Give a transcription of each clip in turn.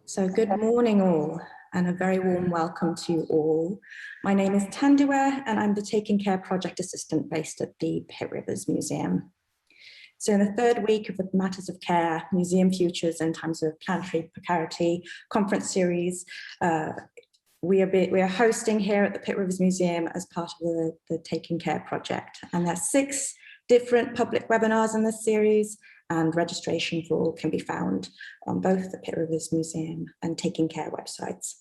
So good morning all, and a very warm welcome to you all. My name is Thandiwe, and I'm the Taking Care Project Assistant based at the Pitt Rivers Museum. So in the third week of the Matters of Care, Museum Futures and Times of Planetary Precarity conference series, we are hosting here at the Pitt Rivers Museum as part of the Taking Care Project. And there's 6 different public webinars in this series, and registration for all can be found on both the Pitt Rivers Museum and Taking Care websites.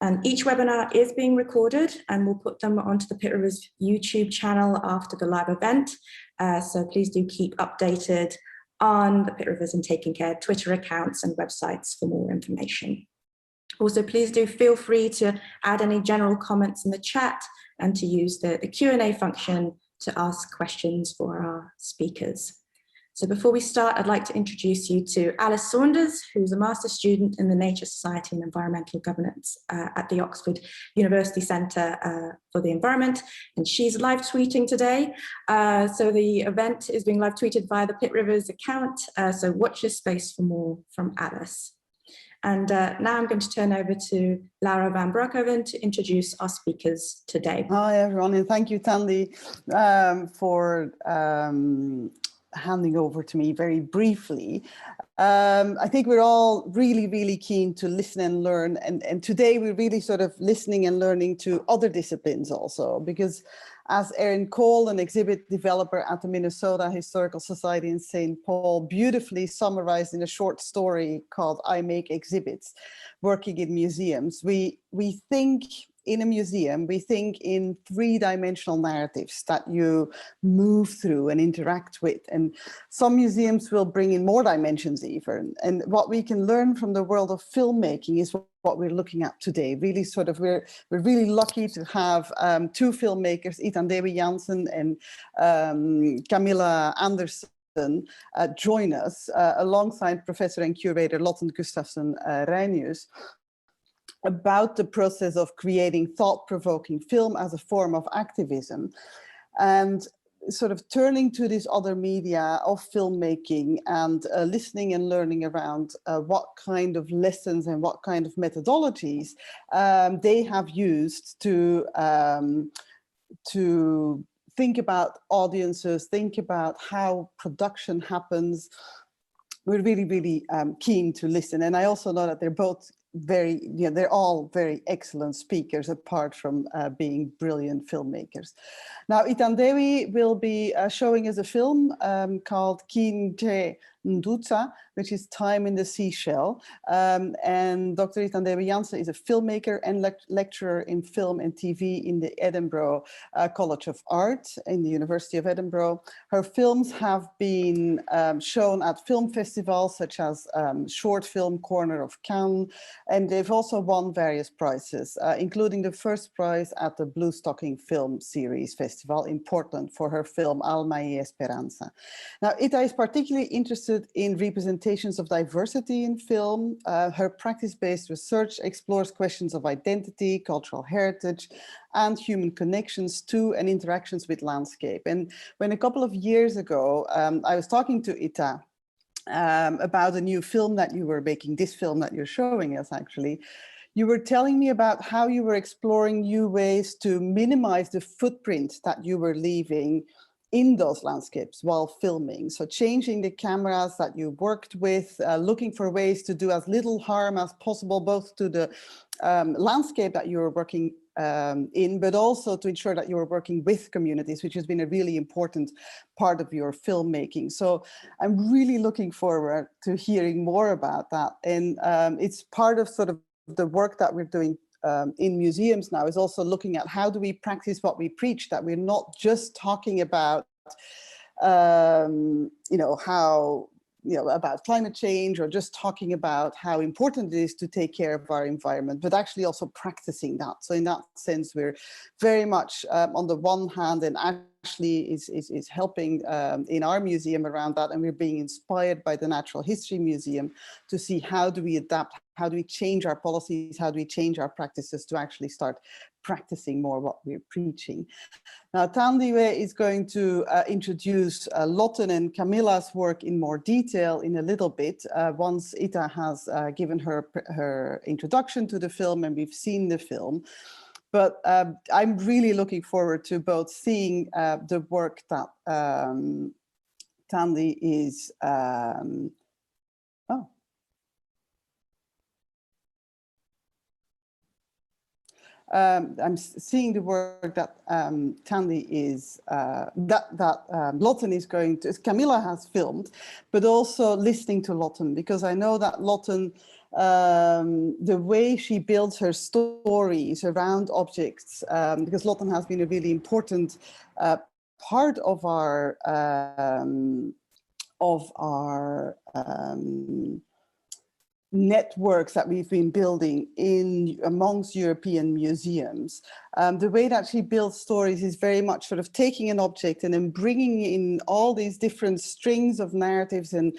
And each webinar is being recorded, and we'll put them onto the Pitt Rivers YouTube channel after the live event. So please do keep updated on the Pitt Rivers and Taking Care Twitter accounts and websites for more information. Also, please do feel free to add any general comments in the chat and to use the Q&A function to ask questions for our speakers. So before we start, I'd like to introduce you to Alice Saunders, who's a master's student in the Nature Society and Environmental Governance at the Oxford University Centre for the Environment, and she's live tweeting today. So the event is being live tweeted via the Pitt Rivers account, so watch this space for more from Alice. And now I'm going to turn over to Laura van Broekhoven to introduce our speakers today. Hi everyone, and thank you, Tandy, for handing over to me very briefly. I think we're all really keen to listen and learn, and today we're really sort of listening and learning to other disciplines also, because as Erin Cole, an exhibit developer at the Minnesota Historical Society in St. Paul, beautifully summarized in a short story called I Make Exhibits, working in museums, we think in a museum, we think in 3-dimensional narratives that you move through and interact with. And some museums will bring in more dimensions even. And what we can learn from the world of filmmaking is what we're looking at today. Really sort of, we're really lucky to have 2 filmmakers, Itandehui Jansen and Camilla Andersen, join us alongside Professor and Curator Lotten Gustaffson Reinius, about the process of creating thought-provoking film as a form of activism, and sort of turning to this other media of filmmaking and listening and learning around what kind of lessons and what kind of methodologies they have used to think about audiences, think about how production happens. We're really keen to listen, and I also know that they're both they're all very excellent speakers, apart from being brilliant filmmakers. Now, Itandehui will be showing us a film called Kinje Ndutsa, which is Time in the Seashell. And Dr. Itandehui Jansen is a filmmaker and lecturer in film and TV in the Edinburgh College of Art in the University of Edinburgh. Her films have been shown at film festivals such as Short Film Corner of Cannes, and they've also won various prizes, including the first prize at the Blue Stocking Film Series Festival in Portland for her film Alma y Esperanza. Now, Ita is particularly interested in representations of diversity in film. Her practice-based research explores questions of identity, cultural heritage, and human connections to and interactions with landscape. And when a couple of years ago, I was talking to Ita about a new film that you were making, this film that you're showing us actually, you were telling me about how you were exploring new ways to minimize the footprint that you were leaving in those landscapes while filming. So changing the cameras that you worked with, looking for ways to do as little harm as possible, both to the landscape that you were working in, but also to ensure that you were working with communities, which has been a really important part of your filmmaking. So I'm really looking forward to hearing more about that. And it's part of sort of the work that we're doing in museums now, is also looking at how do we practice what we preach, that we're not just talking about, about climate change, or just talking about how important it is to take care of our environment, but actually also practicing that. So in that sense, we're very much on the one hand an actually is helping in our museum around that, and we're being inspired by the Natural History Museum to see how do we adapt, how do we change our policies, how do we change our practices to actually start practicing more what we're preaching. Now, Thandiwe is going to introduce Lotten and Camilla's work in more detail in a little bit, once Ita has given her introduction to the film and we've seen the film. But I'm really looking forward to both seeing the work that Thandi is, I'm seeing the work that Thandi is, Lotten is going to, Camilla has filmed, but also listening to Lotten, because I know that Lotten, the way she builds her stories around objects, because Lotten has been a really important part of our networks that we've been building amongst European museums. The way that she builds stories is very much sort of taking an object and then bringing in all these different strings of narratives and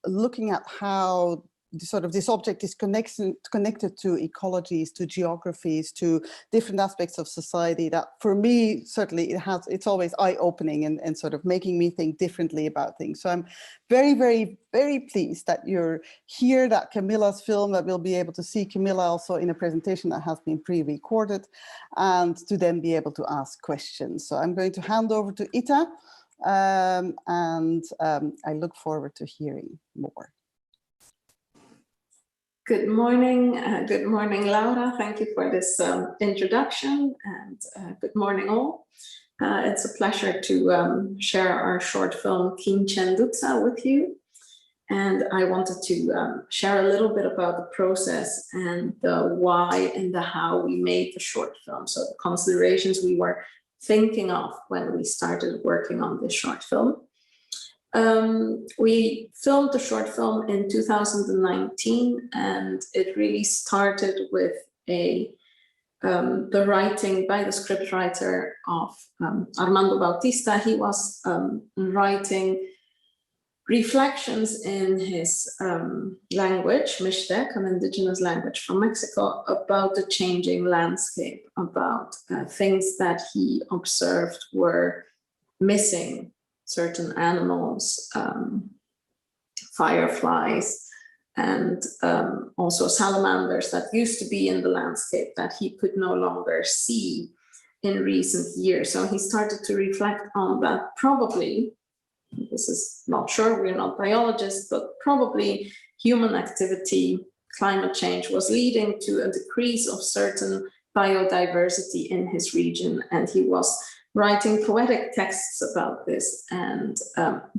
looking at how sort of this object is connected to ecologies, to geographies, to different aspects of society that for me, certainly it's always eye-opening and sort of making me think differently about things. So I'm very, very, very pleased that you're here, that Camilla's film, that we'll be able to see Camilla also in a presentation that has been pre-recorded, and to then be able to ask questions. So I'm going to hand over to Ita, and I look forward to hearing more. Good morning, Laura. Thank you for this introduction, and good morning all. It's a pleasure to share our short film Kinchendutsa with you. And I wanted to share a little bit about the process and the why and the how we made the short film. So the considerations we were thinking of when we started working on this short film. We filmed the short film in 2019, and it really started with the writing by the scriptwriter of Armando Bautista. He was writing reflections in his language, Mixtec, an indigenous language from Mexico, about the changing landscape, about things that he observed were missing. Certain animals, fireflies, and also salamanders that used to be in the landscape that he could no longer see in recent years. So he started to reflect on that. Probably, this is not sure, we're not biologists, but probably human activity, climate change was leading to a decrease of certain biodiversity in his region, and he was writing poetic texts about this, and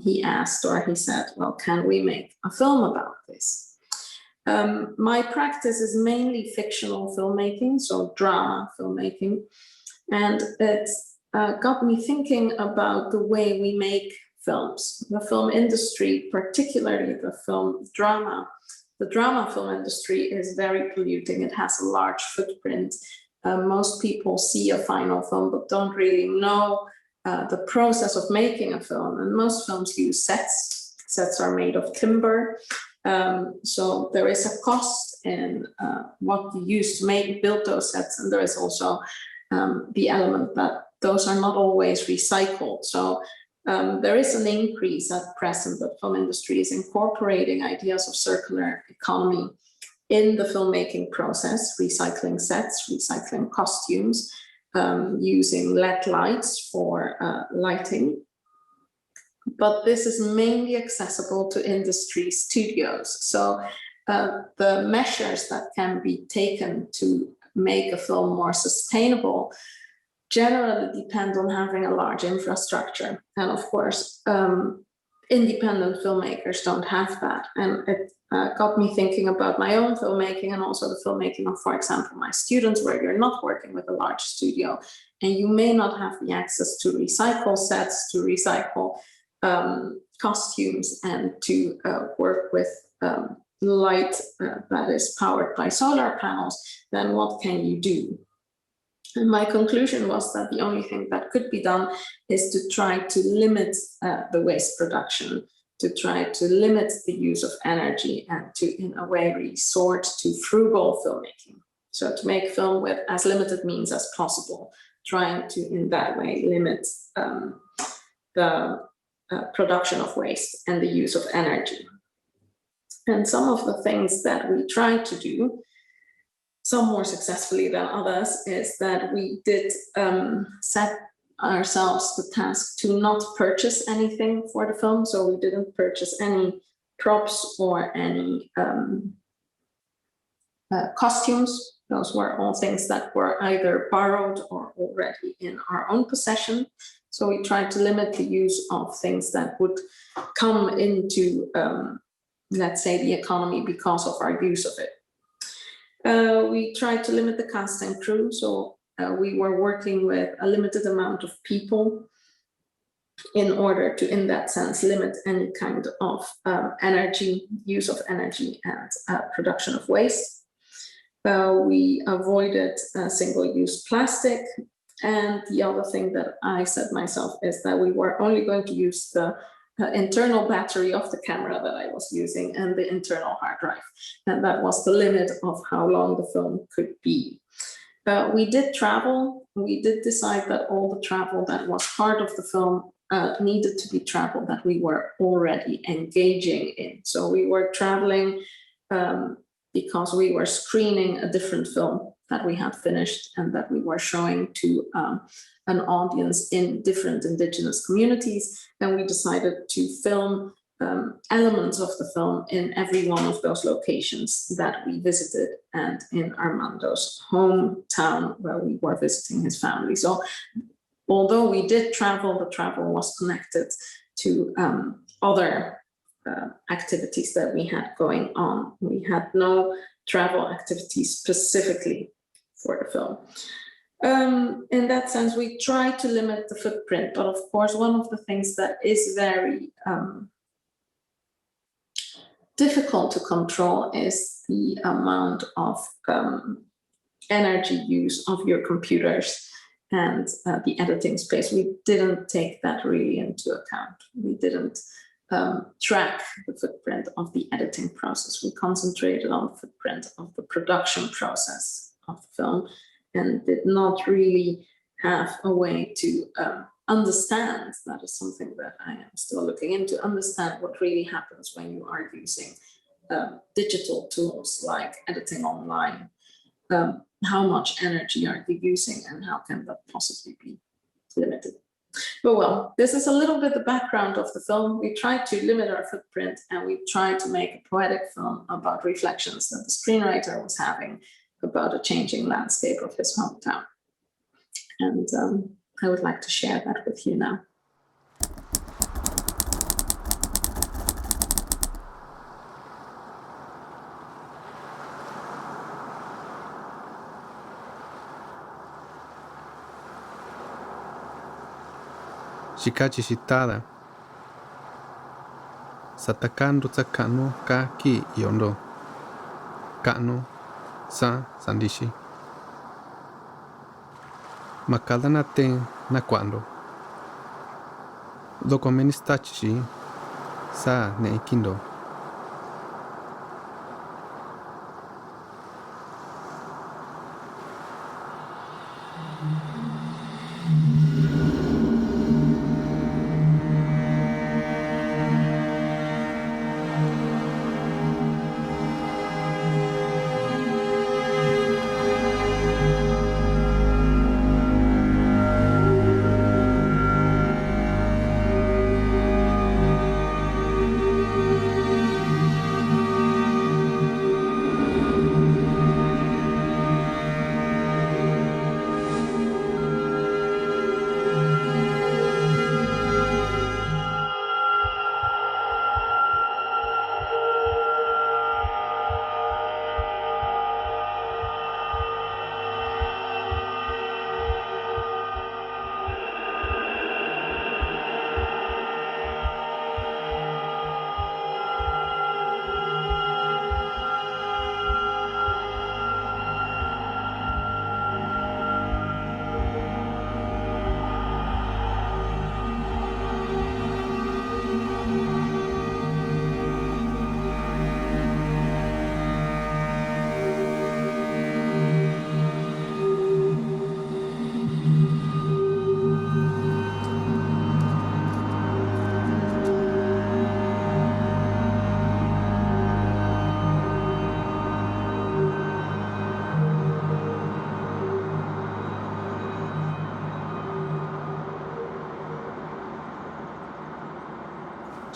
he asked, or he said, well, can we make a film about this? My practice is mainly fictional filmmaking, so drama filmmaking, and it got me thinking about the way we make films. The film industry, particularly the drama film industry is very polluting. It has a large footprint. Most people see a final film but don't really know the process of making a film. And most films use sets. Sets are made of timber. So there is a cost in what you use to build those sets. And there is also the element that those are not always recycled. So there is an increase at present that film industry is incorporating ideas of circular economy in the filmmaking process, recycling sets, recycling costumes, using LED lights for lighting. But this is mainly accessible to industry studios. So the measures that can be taken to make a film more sustainable generally depend on having a large infrastructure. And of course, independent filmmakers don't have that. And it got me thinking about my own filmmaking and also the filmmaking of, for example, my students, where you're not working with a large studio and you may not have the access to recycle sets, to recycle costumes, and to work with light that is powered by solar panels. Then what can you do? And my conclusion was that the only thing that could be done is to try to limit the waste production, to try to limit the use of energy, and to, in a way, resort to frugal filmmaking. So to make film with as limited means as possible, trying to, in that way, limit the production of waste and the use of energy. And some of the things that we tried to do, some more successfully than others, is that we did set ourselves the task to not purchase anything for the film. So we didn't purchase any props or any costumes. Those were all things that were either borrowed or already in our own possession. So we tried to limit the use of things that would come into, let's say, the economy because of our use of it. We tried to limit the cast and crew, so we were working with a limited amount of people in order to, in that sense, limit any kind of energy, use of energy, and production of waste. We avoided single-use plastic, and the other thing that I said myself is that we were only going to use the internal battery of the camera that I was using and the internal hard drive. And that was the limit of how long the film could be. We did travel. We did decide that all the travel that was part of the film needed to be travel that we were already engaging in. So we were traveling because we were screening a different film that we had finished and that we were showing to an audience in different indigenous communities. And we decided to film elements of the film in every one of those locations that we visited, and in Armando's hometown where we were visiting his family. So although we did travel, the travel was connected to other activities that we had going on. We had no travel activities specifically for the film. In that sense, we try to limit the footprint, but of course, one of the things that is very difficult to control is the amount of energy use of your computers and the editing space. We didn't take that really into account. We didn't track the footprint of the editing process. We concentrated on the footprint of the production process of the film and did not really have a way to understand, that is something that I am still looking into, understand what really happens when you are using digital tools like editing online. How much energy are you using and how can that possibly be limited? But well, this is a little bit the background of the film. We tried to limit our footprint and we tried to make a poetic film about reflections that the screenwriter was having about a changing landscape of his hometown. And I would like to share that with you now. Shikachi shitada. Satakando tsakano ka ki yondo. Kano sa sandishi. Makadana ten na cuando. Dokomenistachi sa ne ikindo.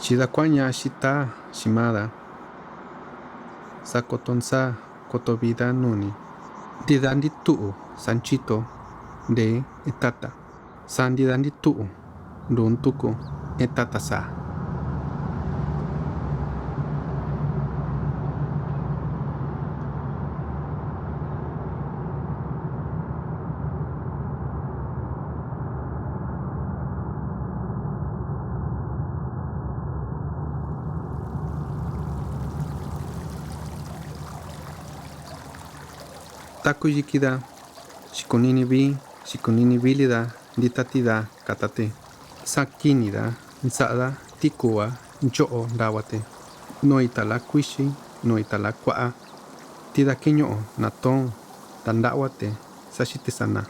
Chidakwanya shita shimada. Sakotonsa kotovida nuni. Didandi tu'u sanchito de etata. Sandidandi tu'u duntuku etata sa. Takuyikida, shikunini bilida, ditatida, katate. Sakinida, nsada, tikua, ncho'o, dawate. Noitala kuishi, noitala kwa'a. Tida kiño'o, naton, tandawate, sashitisana.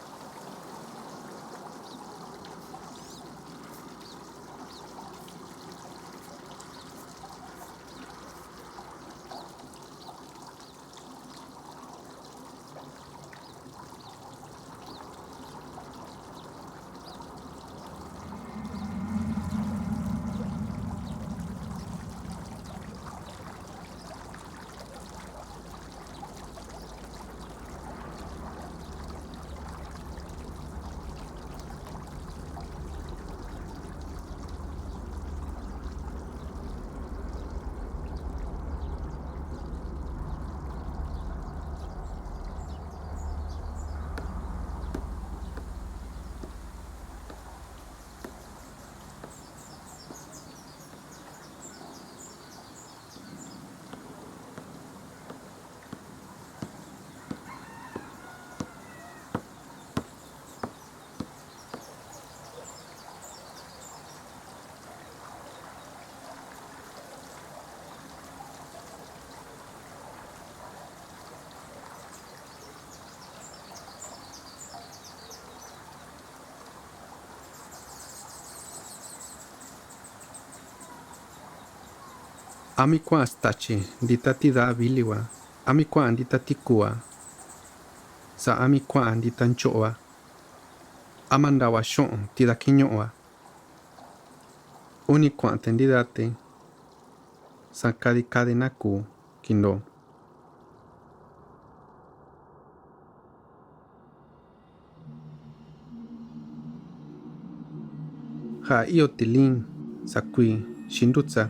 Amikwa stachi, ditatida biliwa. Amikwa ditatikua. Sa amikwa ditanchoa. Amandawa shon tidakiñoa. Unikwa tendidate. Sa kadikadenaku kindo. Ha iotilin sakui shindutsa.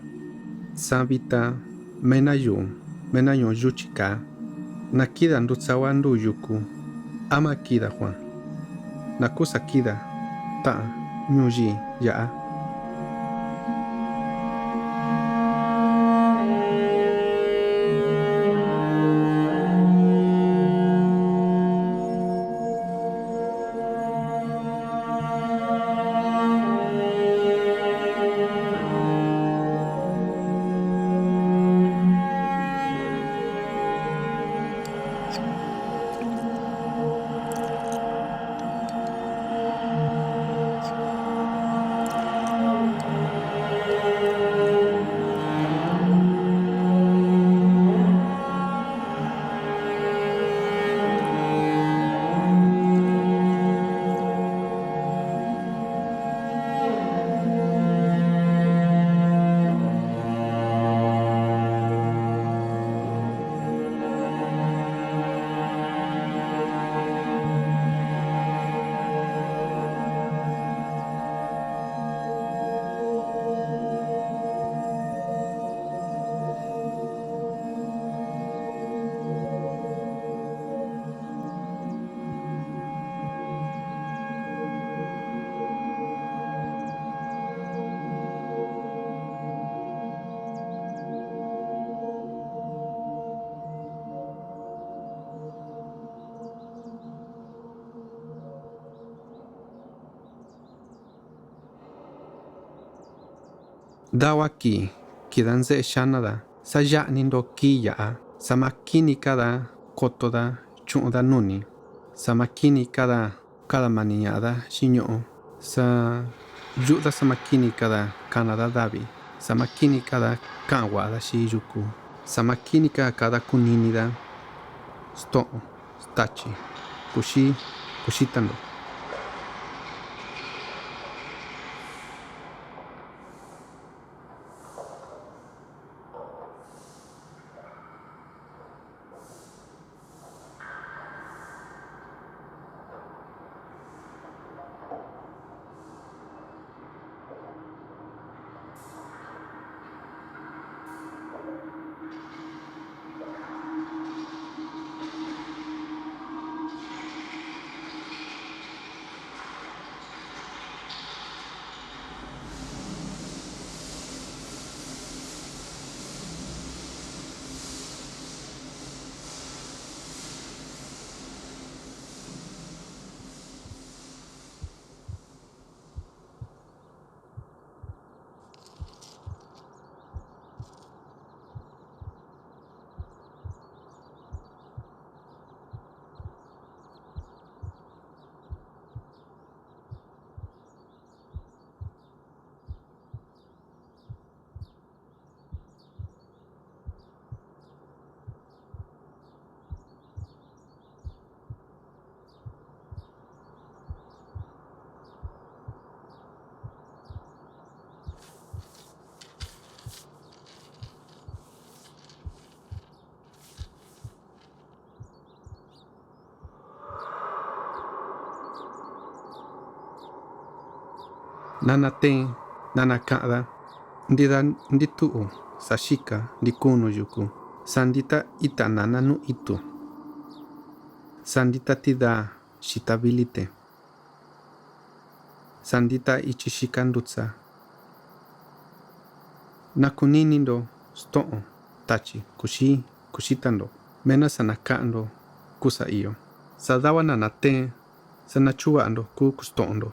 Sabita menayon yuchika. Nakida ndutsawa nduyuku. Ama kida Juan. Nakusa kida. Ta nyuji yaa. Dawaki, kidanze shanada, saya nindo kiya, samakini kada kotoda chuda nuni, samakini kada maniñada shiño, sa yuda samakini kada kanada davi, samakini kada kanwada shiyuku, samakini kada kuninida, sto, stachi, kushitando. Nanate, nanakada, ndida nditu, sashika, dikuno yuku, sandita itanana no itu. Sandita tida shitabilite. Sandita ichishikandutsa. Nakuninindo sto'o, tachi, kushitando, mena sanakando, kusa iyo. Sadawa nanate, sanachuando kustondo.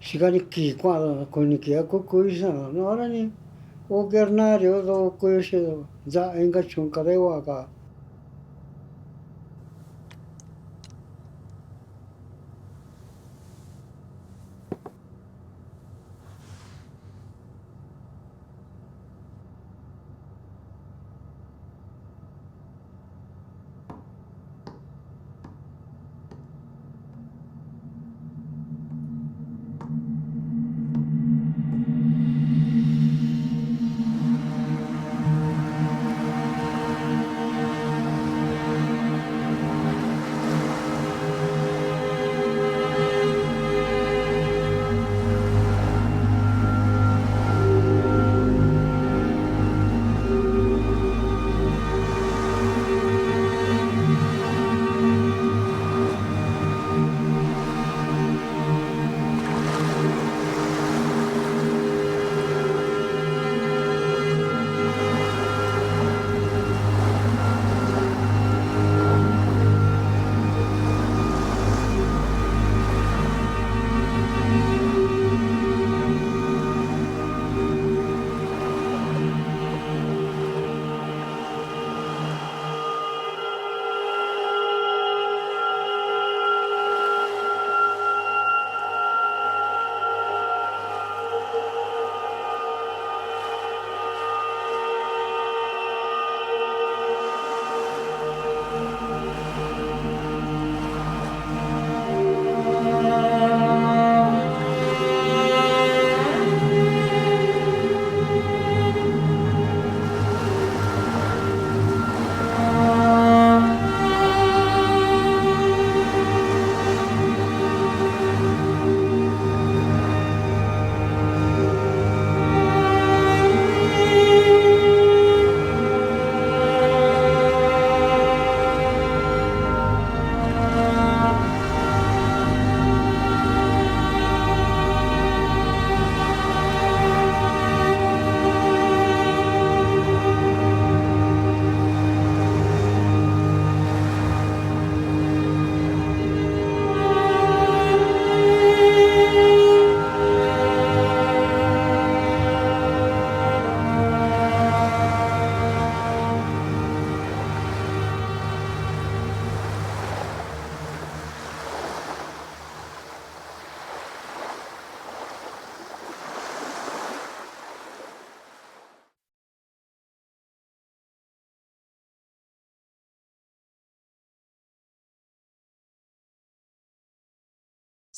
시간이 qua 거니까 거기서 너라니 오게르나리오도 거기서 자 인가 총가래와가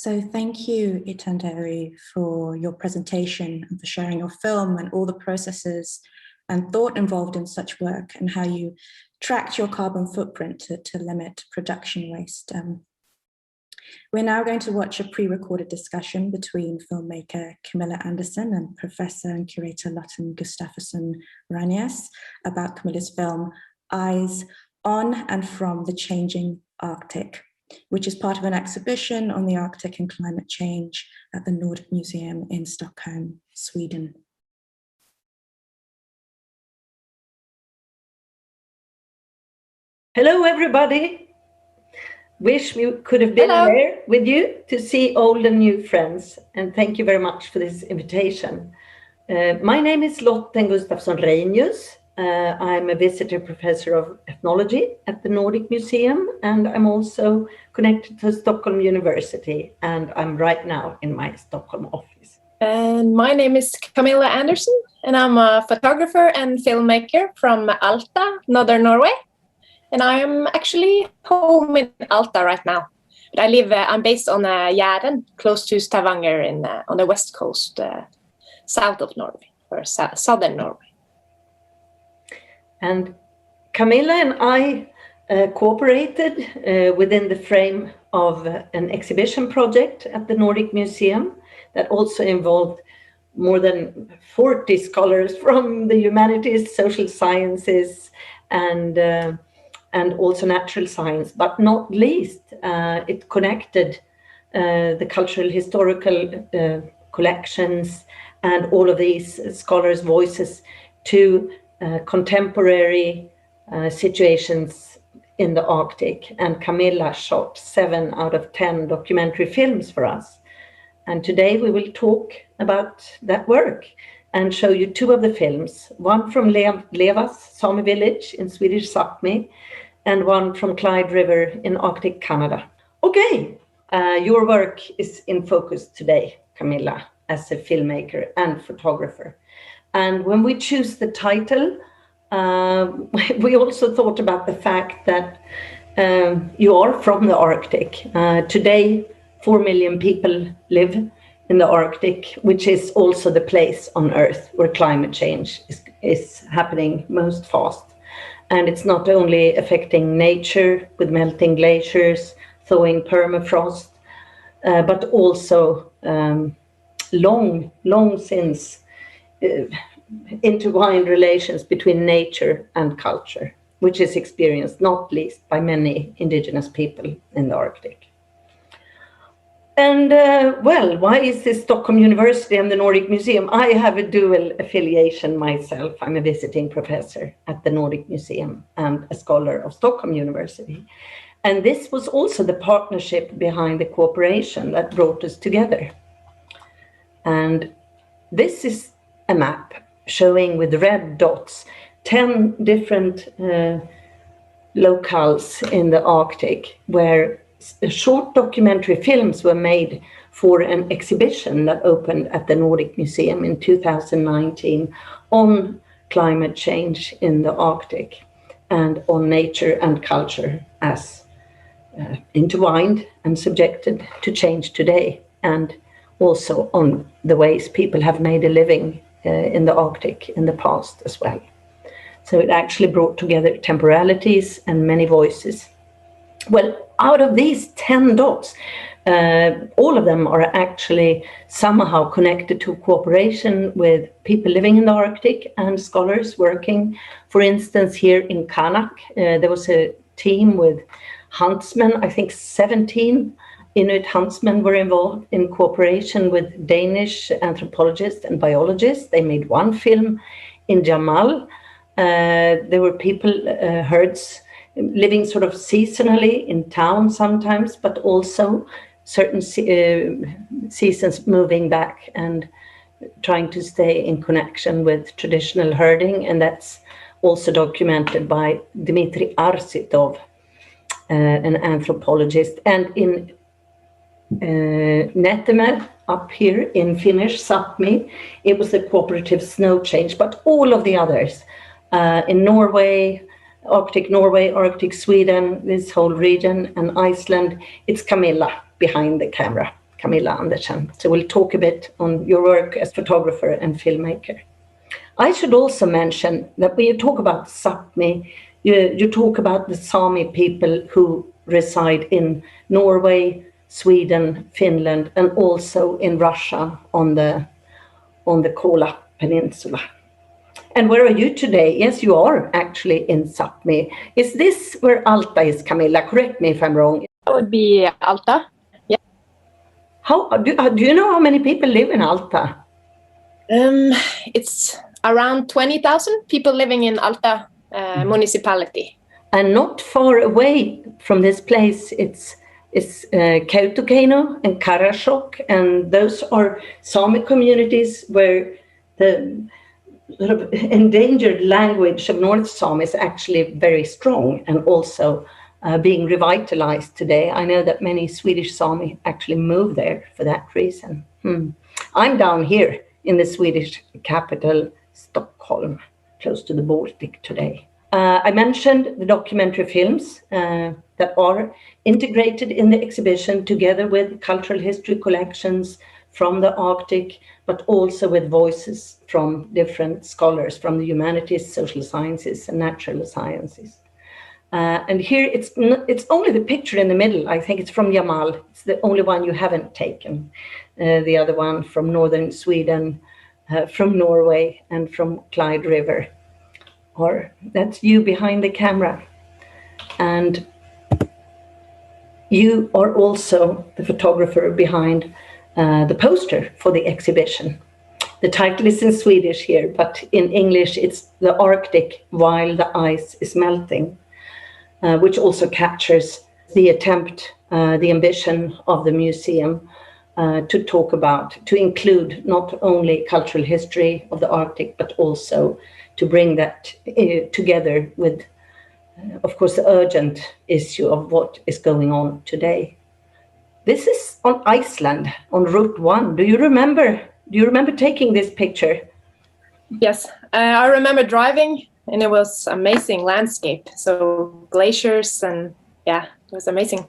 So thank you, Itandehui, for your presentation and for sharing your film and all the processes and thought involved in such work and how you tracked your carbon footprint to limit production waste. We're now going to watch a pre-recorded discussion between filmmaker Camilla Andersen and professor and curator Lotten Gustaffson Reinius about Camilla's film Eyes on and from the Changing Arctic, which is part of an exhibition on the Arctic and climate change at the Nordic Museum in Stockholm, Sweden. Hello, everybody. Wish we could have been there with you to see old and new friends. And thank you very much for this invitation. My name is Lotten Gustaffson Reinius. I'm a visitor professor of ethnology at the Nordic Museum, and I'm also connected to Stockholm University, and I'm right now in my Stockholm office. And my name is Camilla Andersen, and I'm a photographer and filmmaker from Alta, Northern Norway. And I am actually home in Alta right now. But I'm based on Jæren, close to Stavanger on the west coast, south of Norway, or southern Norway. And Camilla and I cooperated within the frame of an exhibition project at the Nordic Museum that also involved more than 40 scholars from the humanities, social sciences, and also natural science. But not least, it connected the cultural historical collections and all of these scholars' voices to contemporary situations in the Arctic. And Camilla shot 7 out of 10 documentary films for us. And today we will talk about that work and show you 2 of the films, one from Levas Sami village in Swedish Sápmi, and one from Clyde River in Arctic Canada. Okay, your work is in focus today, Camilla, as a filmmaker and photographer. And when we choose the title, we also thought about the fact that you are from the Arctic. Today, 4 million people live in the Arctic, which is also the place on Earth where climate change is happening most fast. And it's not only affecting nature with melting glaciers, thawing permafrost, but also long since intertwined relations between nature and culture, which is experienced not least by many indigenous people in the Arctic. And well, why is this Stockholm University and the Nordic Museum? I have a dual affiliation myself. I'm a visiting professor at the Nordic Museum and a scholar of Stockholm University. And this was also the partnership behind the cooperation that brought us together. And this is a map showing with red dots 10 different locales in the Arctic where short documentary films were made for an exhibition that opened at the Nordic Museum in 2019 on climate change in the Arctic and on nature and culture as intertwined and subjected to change today, and also on the ways people have made a living in the Arctic in the past as well. So it actually brought together temporalities and many voices. Well, out of these 10 dots, all of them are actually somehow connected to cooperation with people living in the Arctic and scholars working. For instance, here in Qaanaaq, there was a team with huntsmen. I think 17 Inuit huntsmen were involved in cooperation with Danish anthropologists and biologists. They made one film in Jamal. There were people, herds, living sort of seasonally in town sometimes, but also certain seasons moving back and trying to stay in connection with traditional herding. And that's also documented by Dmitry Arsitov, an anthropologist. And in Netemer, up here in Finnish Sápmi, it was a cooperative snow change, but all of the others, in Norway, Arctic Sweden, this whole region, and Iceland, it's Camilla behind the camera, Camilla Andersen. So we'll talk a bit on your work as photographer and filmmaker. I should also mention that when you talk about Sápmi, you talk about the Sami people who reside in Norway, Sweden, Finland, and also in Russia on the Kola Peninsula. And where are you today? Yes, you are actually in Sápmi. Is this where Alta is, Camilla? Correct me if I'm wrong. That would be Alta. Yeah. How do you know how many people live in Alta? It's around 20,000 people living in Alta municipality. And not far away from this place, it's Kautokeino and Karasjok, and those are Sami communities where the sort of endangered language of North Sami is actually very strong and also being revitalized today. I know that many Swedish Sami actually moved there for that reason. I'm down here in the Swedish capital, Stockholm, close to the Baltic today. I mentioned the documentary films that are integrated in the exhibition together with cultural history collections from the Arctic, but also with voices from different scholars from the humanities, social sciences, and natural sciences. And here it's only the picture in the middle. I think it's from Jamal. It's the only one you haven't taken. The other one from northern Sweden, from Norway, and from Clyde River. Or that's you behind the camera. And you are also the photographer behind the poster for the exhibition. The title is in Swedish here, but in English it's The Arctic While the Ice is Melting, which also captures the attempt, the ambition of the museum to talk about, to include not only cultural history of the Arctic, but also to bring that together with, of course, the urgent issue of what is going on today. This is on Iceland, on Route 1. Do you remember taking this picture? Yes, I remember driving, and it was amazing landscape. So glaciers, and yeah, it was amazing.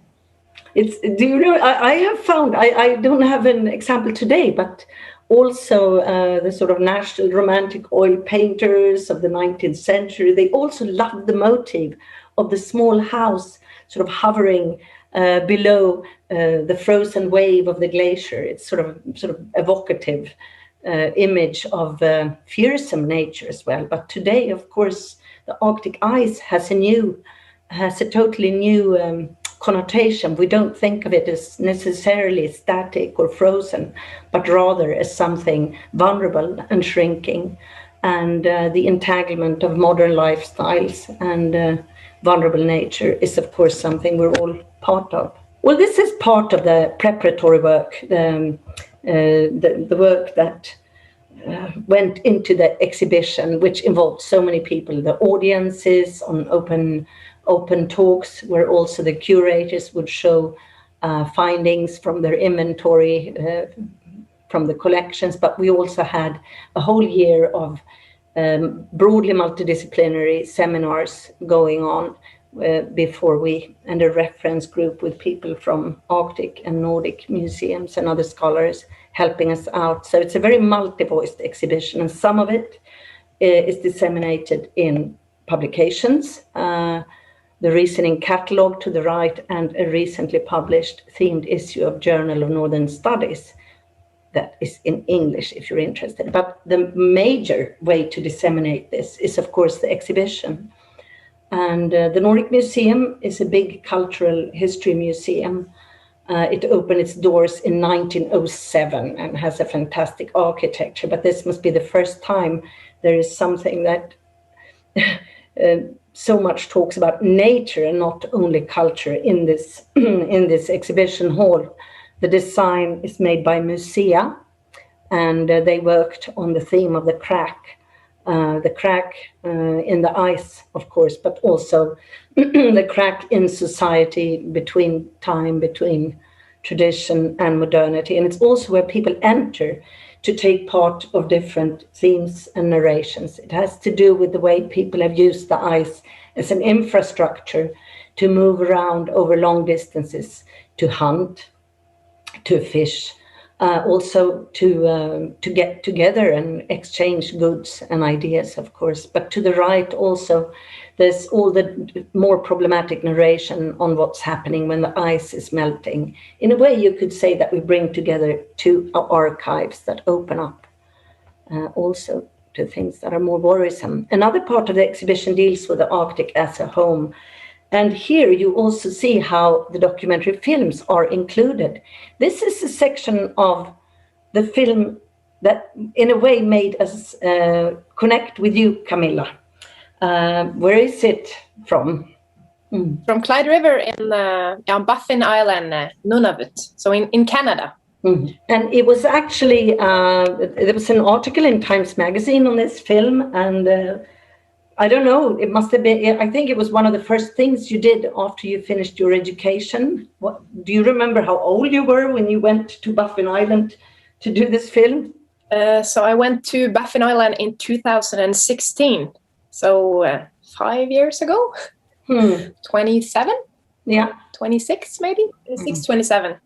Do you know? I have found. I don't have an example today, but also the sort of national romantic oil painters of the 19th century. They also loved the motif of the small house, sort of hovering below the frozen wave of the glacier. It's sort of evocative image of fearsome nature as well. But today, of course, the Arctic ice has a totally new connotation. We don't think of it as necessarily static or frozen, but rather as something vulnerable and shrinking. And the entanglement of modern lifestyles and vulnerable nature is, of course, something we're all part of. Well, this is part of the preparatory work, the work that went into the exhibition, which involved so many people, the audiences on open talks, where also the curators would show findings from their inventory, from the collections, but we also had a whole year of broadly multidisciplinary seminars going on and a reference group with people from Arctic and Nordic museums and other scholars helping us out. So it's a very multi-voiced exhibition, and some of it is disseminated in publications, the Reasoning Catalogue to the right, and a recently published themed issue of Journal of Northern Studies that is in English if you're interested. But the major way to disseminate this is, of course, the exhibition. And the Nordic Museum is a big cultural history museum. It opened its doors in 1907 and has a fantastic architecture, but this must be the first time there is something that so much talks about nature and not only culture in this exhibition hall. The design is made by Musea, and they worked on the theme of the crack in the ice, of course, but also the crack in society between tradition and modernity. And it's also where people enter to take part of different themes and narrations. It has to do with the way people have used the ice as an infrastructure to move around over long distances, to hunt, to fish, also to get together and exchange goods and ideas, of course. But to the right also, there's all the more problematic narration on what's happening when the ice is melting. In a way, you could say that we bring together two archives that open up also to things that are more worrisome. Another part of the exhibition deals with the Arctic as a home. And here you also see how the documentary films are included. This is a section of the film that in a way made us connect with you, Camilla. Where is it from? From Clyde River on Baffin Island, Nunavut, so in Canada. Mm. And it was actually, there was an article in Times Magazine on this film, and I don't know, it must have been, I think it was one of the first things you did after you finished your education. Do you remember how old you were when you went to Baffin Island to do this film? So I went to Baffin Island in 2016. So 5 years ago. 27? Yeah. 26 maybe? 26, 27.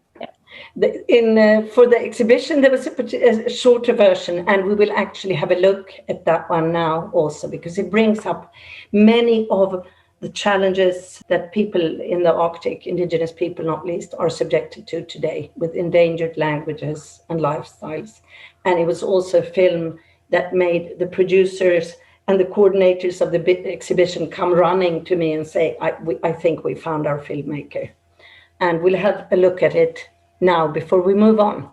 For the exhibition, there was a shorter version, and we will actually have a look at that one now also, because it brings up many of the challenges that people in the Arctic, indigenous people not least, are subjected to today with endangered languages and lifestyles. And it was also a film that made the producers and the coordinators of the exhibition come running to me and say, I think we found our filmmaker. And we'll have a look at it now before we move on.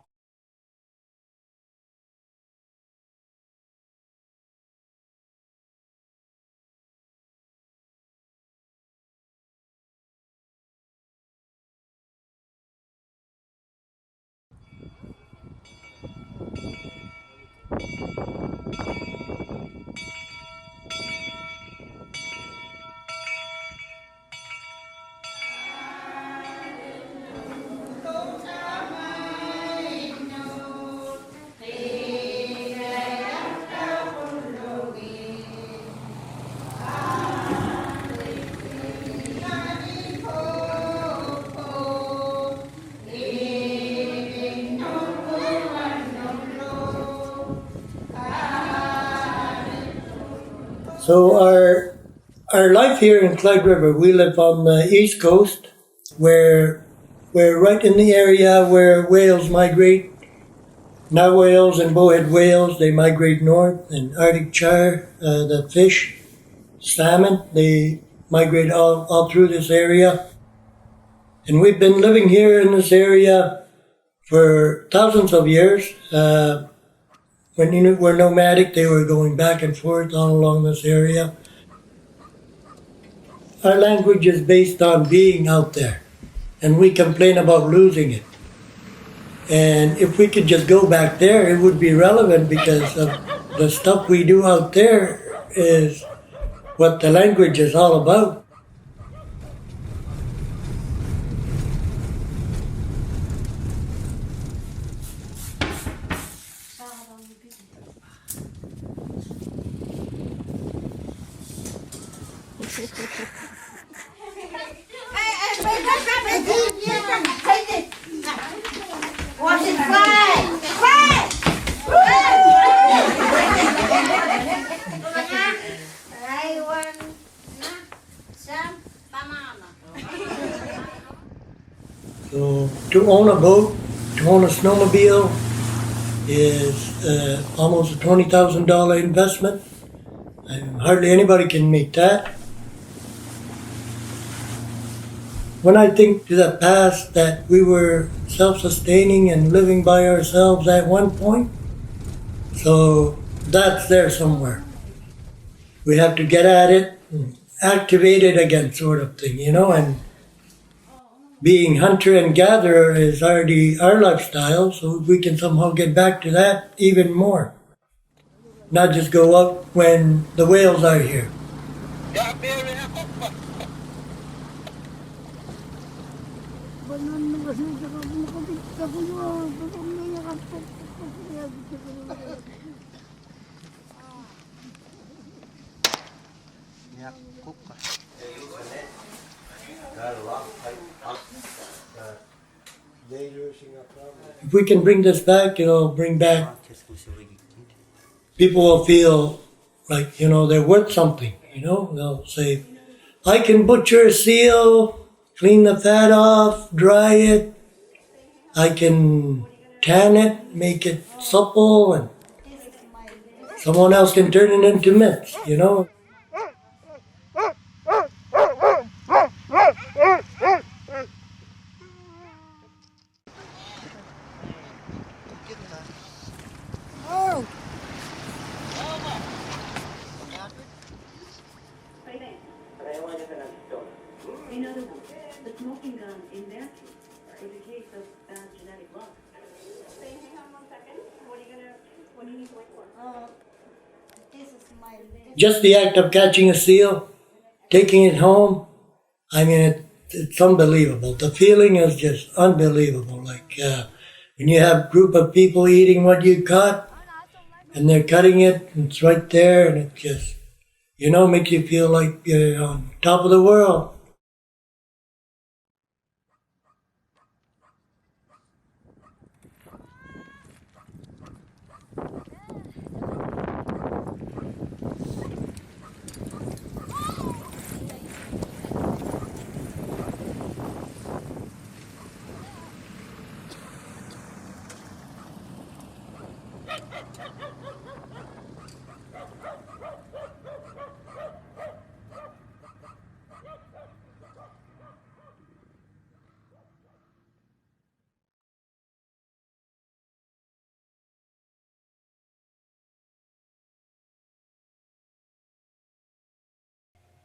So our life here in Clyde River, we live on the east coast, where we're right in the area where whales migrate. Narwhals and bowhead whales, they migrate north, and Arctic char, the fish, salmon, they migrate all through this area. And we've been living here in this area for thousands of years. When we're nomadic, they were going back and forth all along this area. Our language is based on being out there, and we complain about losing it. And if we could just go back there, it would be relevant, because of the stuff we do out there is what the language is all about. So to own a boat, to own a snowmobile is almost a $20,000 investment. Hardly anybody can make that. When I think to the past, that we were self-sustaining and living by ourselves at one point, so that's there somewhere. We have to get at it, and activate it again, sort of thing, and being hunter and gatherer is already our lifestyle, so we can somehow get back to that even more. Not just go up when the whales are here. If we can bring this back, it'll bring back, people will feel like, they're worth something, they'll say, I can butcher a seal, clean the fat off, dry it, I can tan it, make it supple, and someone else can turn it into mince, In other words, the smoking gun in their case is a case of bad genetic luck. Hang on 1 second. What do you need to wait for? This is my... Just the act of catching a seal, taking it home, it's unbelievable. The feeling is just unbelievable. Like when you have a group of people eating what you caught, and they're cutting it, and it's right there, and it just, makes you feel like you're on top of the world.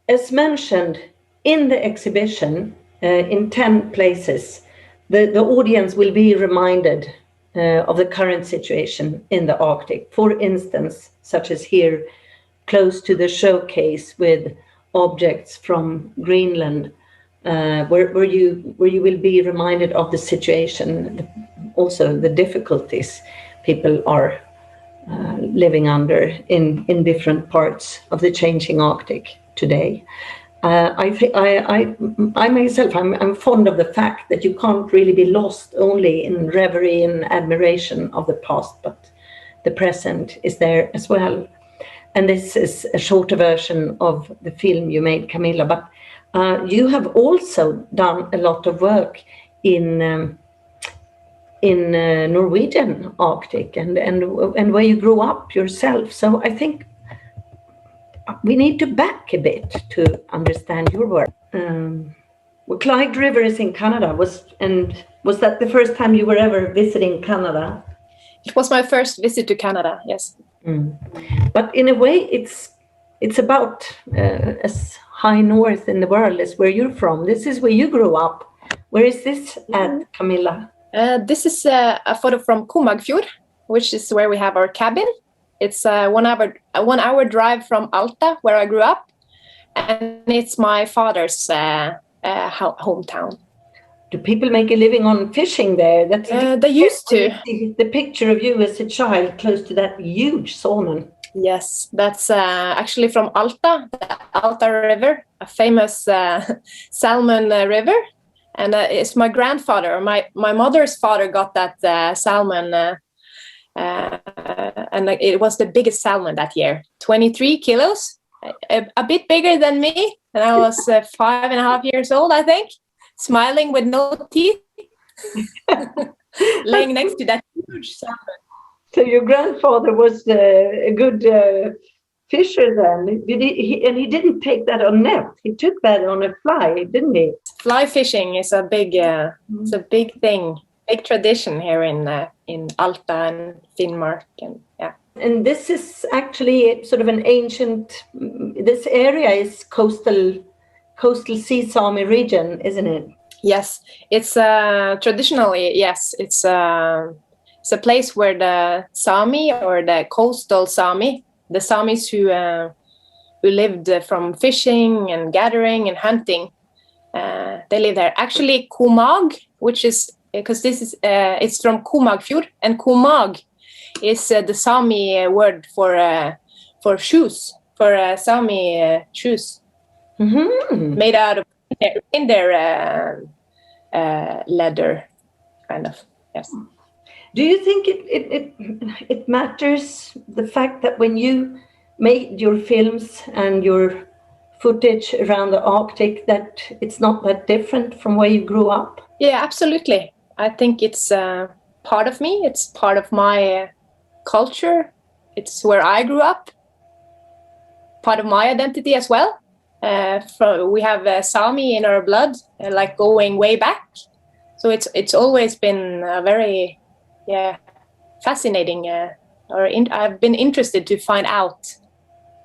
As mentioned in the exhibition, in 10 places, the audience will be reminded of the current situation in the Arctic. For instance, such as here, close to the showcase with objects from Greenland, where you will be reminded of the situation, also the difficulties people are living under in different parts of the changing Arctic today. I myself, I'm fond of the fact that you can't really be lost only in reverie and admiration of the past, but the present is there as well. And this is a shorter version of the film you made, Camilla, but you have also done a lot of work in Norwegian Arctic and where you grew up yourself. So I think we need to back a bit to understand your work. Well, Clyde River is in Canada. Was that the first time you were ever visiting Canada? It was my first visit to Canada, yes. But in a way, it's about as high north in the world as where you're from. This is where you grew up. Where is this at, Camilla? This is a photo from Komagfjord, which is where we have our cabin. It's a 1 hour drive from Alta, where I grew up, and it's my father's hometown. Do people make a living on fishing there? They used to. The picture of you as a child close to that huge salmon. Yes, that's actually from Alta, the Alta River, a famous salmon river. And it's my grandfather, my mother's father got that salmon, and it was the biggest salmon that year, 23 kilos, a bit bigger than me. And I was 5.5 years old, I think, smiling with no teeth, laying next to that huge salmon. So your grandfather was a good fisher then. He didn't take that on net. He took that on a fly, didn't he? Fly fishing is a big, it's a big thing, big tradition here in Alta and Finnmark, and yeah. And this is actually sort of an ancient. This area is coastal Sea Sami region, isn't it? Yes, it's traditionally, yes, it's a place where the Sami, or the coastal Sami, the Samis who lived from fishing and gathering and hunting, they live there. Actually, Komag, which is because this is it's from Komagfjord, and Komag is the Sami word for shoes, for Sami shoes, made out of in their leather, kind of. Yes. Do you think it matters, the fact that when you made your films and your footage around the Arctic, that it's not that different from where you grew up? Yeah, absolutely. I think it's part of me. It's part of my culture. It's where I grew up. Part of my identity as well. We have Sami in our blood, like going way back. So it's always been a very fascinating. I've been interested to find out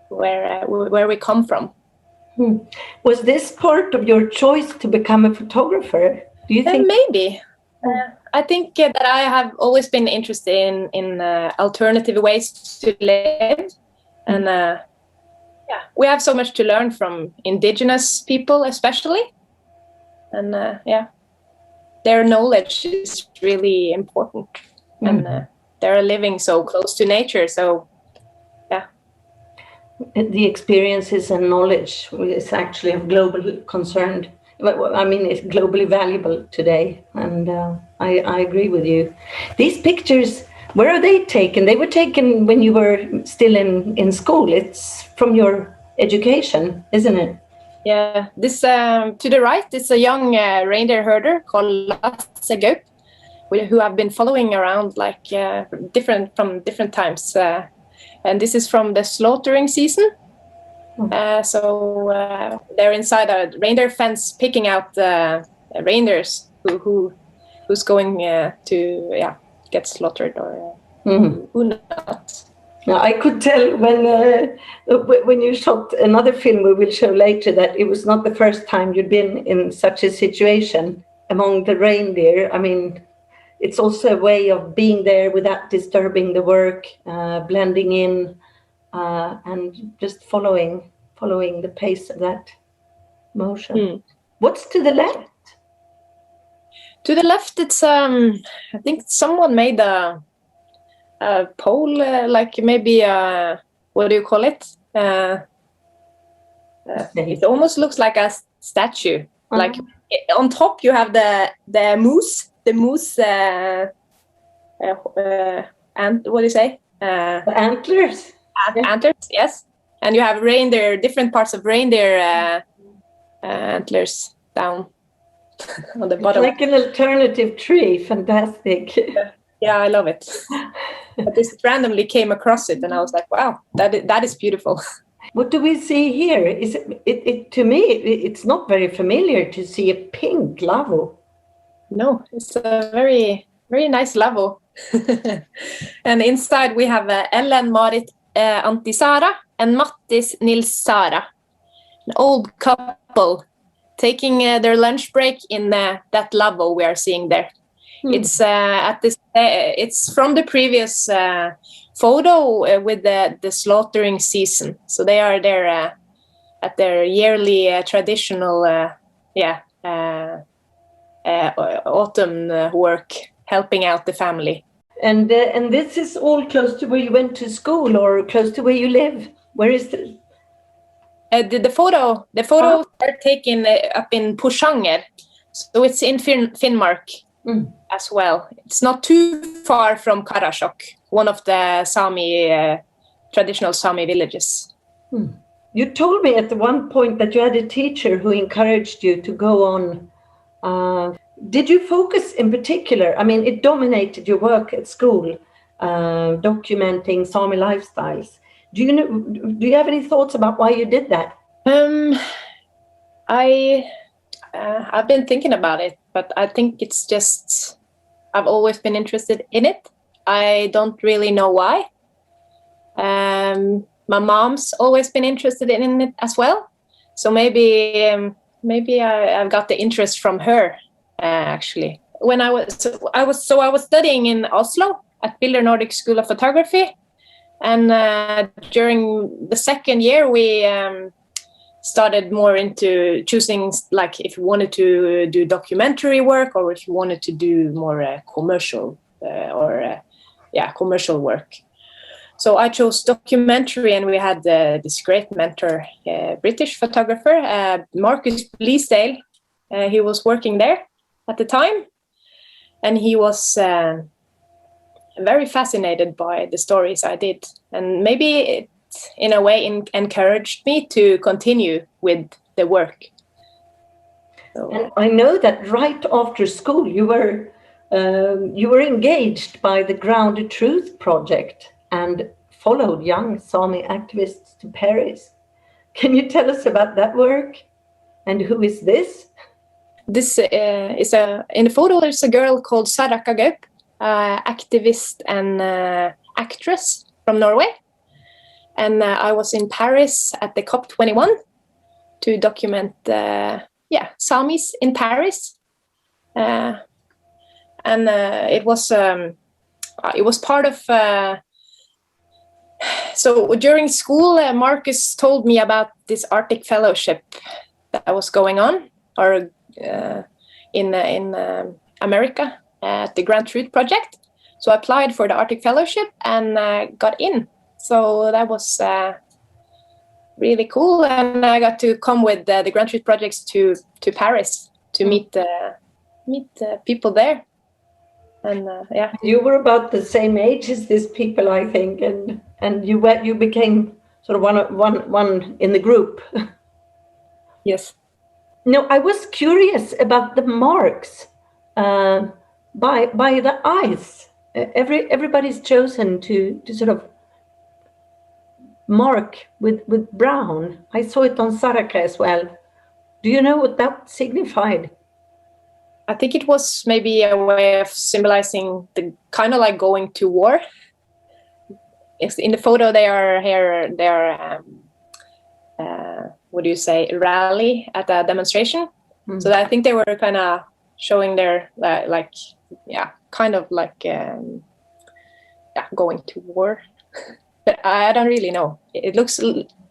where we come from. Was this part of your choice to become a photographer? Do you think? Maybe. I think that I have always been interested in alternative ways to live, and we have so much to learn from indigenous people, especially, and their knowledge is really important, and they're living so close to nature. So, yeah. The experiences and knowledge is actually of global concern. I mean, it's globally valuable today, and I agree with you. These pictures, where are they taken? They were taken when you were still in school. It's from your education, isn't it? Yeah, this to the right is a young reindeer herder called Lasse Gaup, who I've been following around like different times. And this is from the slaughtering season. So they're inside a reindeer fence picking out reindeers who's going to get slaughtered or who not. Now, I could tell when you shot another film we will show later that it was not the first time you'd been in such a situation among the reindeer. I mean, it's also a way of being there without disturbing the work, blending in, and just following the pace of that motion. What's to the left? To the left, it's I think someone made a pole, like maybe what do you call it? It almost looks like a statue. Like on top you have the moose. The moose, and what do you say? The antlers. Antlers, yes. And you have reindeer, different parts of reindeer antlers down on the bottom. It's like an alternative tree. Fantastic. Yeah, I love it. I just randomly came across it, and I was like, "Wow, that is beautiful." What do we see here? Is it to me? It's not very familiar to see a pink lavvo. No, it's a very, very nice lavvo. And inside we have Ellen Marit Antti-Saara and Mattis Nils-Saara, an old couple taking their lunch break in that lavvo we are seeing there. It's it's from the previous photo with the slaughtering season. So they are there at their yearly traditional autumn work, helping out the family. And this is all close to where you went to school, or close to where you live. Where is it? The photo are taken up in Porsanger, so it's in Finnmark as well. It's not too far from Karasjok, one of the Sami traditional Sami villages. You told me at one point that you had a teacher who encouraged you to go on. Did you focus in particular? I mean, it dominated your work at school, documenting Sami lifestyles. Do you have any thoughts about why you did that? I've been thinking about it, but I think it's just I've always been interested in it. I don't really know why. My mom's always been interested in it as well, so maybe I've got the interest from her. Actually, when I was studying in Oslo at Bilder Nordic School of Photography, and during the second year we started more into choosing, like, if you wanted to do documentary work or if you wanted to do more commercial commercial work. So I chose documentary, and we had this great mentor, British photographer, Marcus Bleasdale. He was working there at the time, and he was very fascinated by the stories I did, and maybe it in a way encouraged me to continue with the work. So. And I know that right after school you were engaged by the Grounded Truth project and followed young Sami activists to Paris. Can you tell us about that work, and who is this? This is in the photo there's a girl called Saraka Gaup, activist and actress from Norway. And I was in Paris at the COP21 to document Samis in Paris. And it was part of so during school Marcus told me about this Arctic fellowship that was going on, or in America at the Grand Truth Project. So I applied for the Arctic Fellowship and got in. So that was really cool, and I got to come with the Grand Truth projects to Paris to meet people there. And yeah, you were about the same age as these people, I think, and you became sort of one in the group. Yes. No, I was curious about the marks by the eyes. Everybody's chosen to sort of mark with brown. I saw it on Saraka as well. Do you know what that signified? I think it was maybe a way of symbolizing the kind of like going to war. In the photo, they are what do you say, rally at a demonstration. So I think they were kind of showing their going to war. But I don't really know.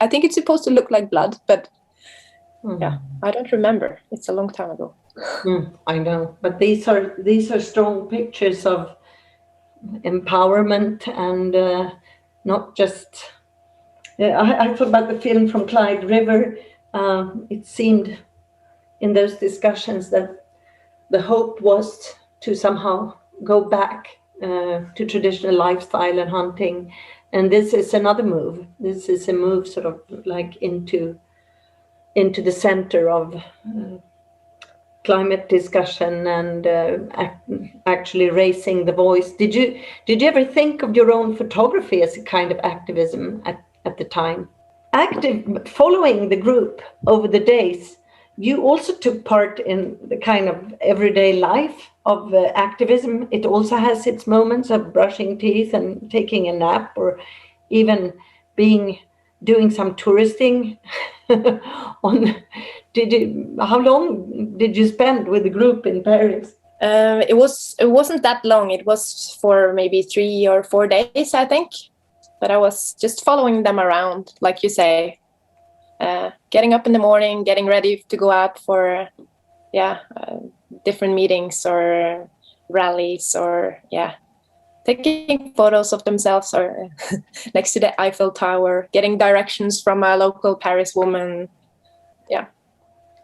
I think it's supposed to look like blood, but yeah, I don't remember. It's a long time ago. I know, but these are strong pictures of empowerment and not just. I thought about the film from Clyde River. It seemed in those discussions that the hope was to somehow go back to traditional lifestyle and hunting, and this is another move. This is a move sort of like into the center of climate discussion and actually raising the voice. Did you ever think of your own photography as a kind of activism at the time? Following the group over the days, you also took part in the kind of everyday life of activism. It also has its moments of brushing teeth and taking a nap, or even doing some touristing. How long did you spend with the group in Paris? It wasn't that long. It was for maybe 3 or 4 days, I think. But I was just following them around, like you say, getting up in the morning, getting ready to go out for different meetings or rallies, or taking photos of themselves or next to the Eiffel Tower, getting directions from a local Paris woman.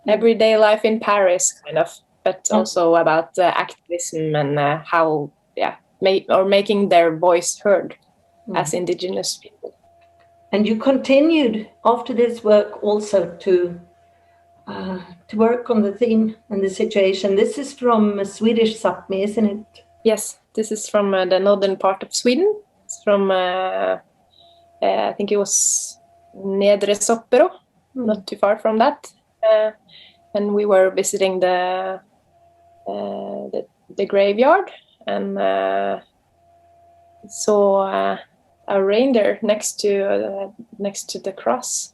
Everyday life in Paris, kind of, but also about activism and how making their voice heard as indigenous people. And you continued after this work also to work on the theme and the situation. This is from Swedish Sápmi, isn't it? Yes, this is from the northern part of Sweden. It's from I think it was Nedre Soppero, not too far from that. And we were visiting the graveyard and saw a reindeer next to the cross.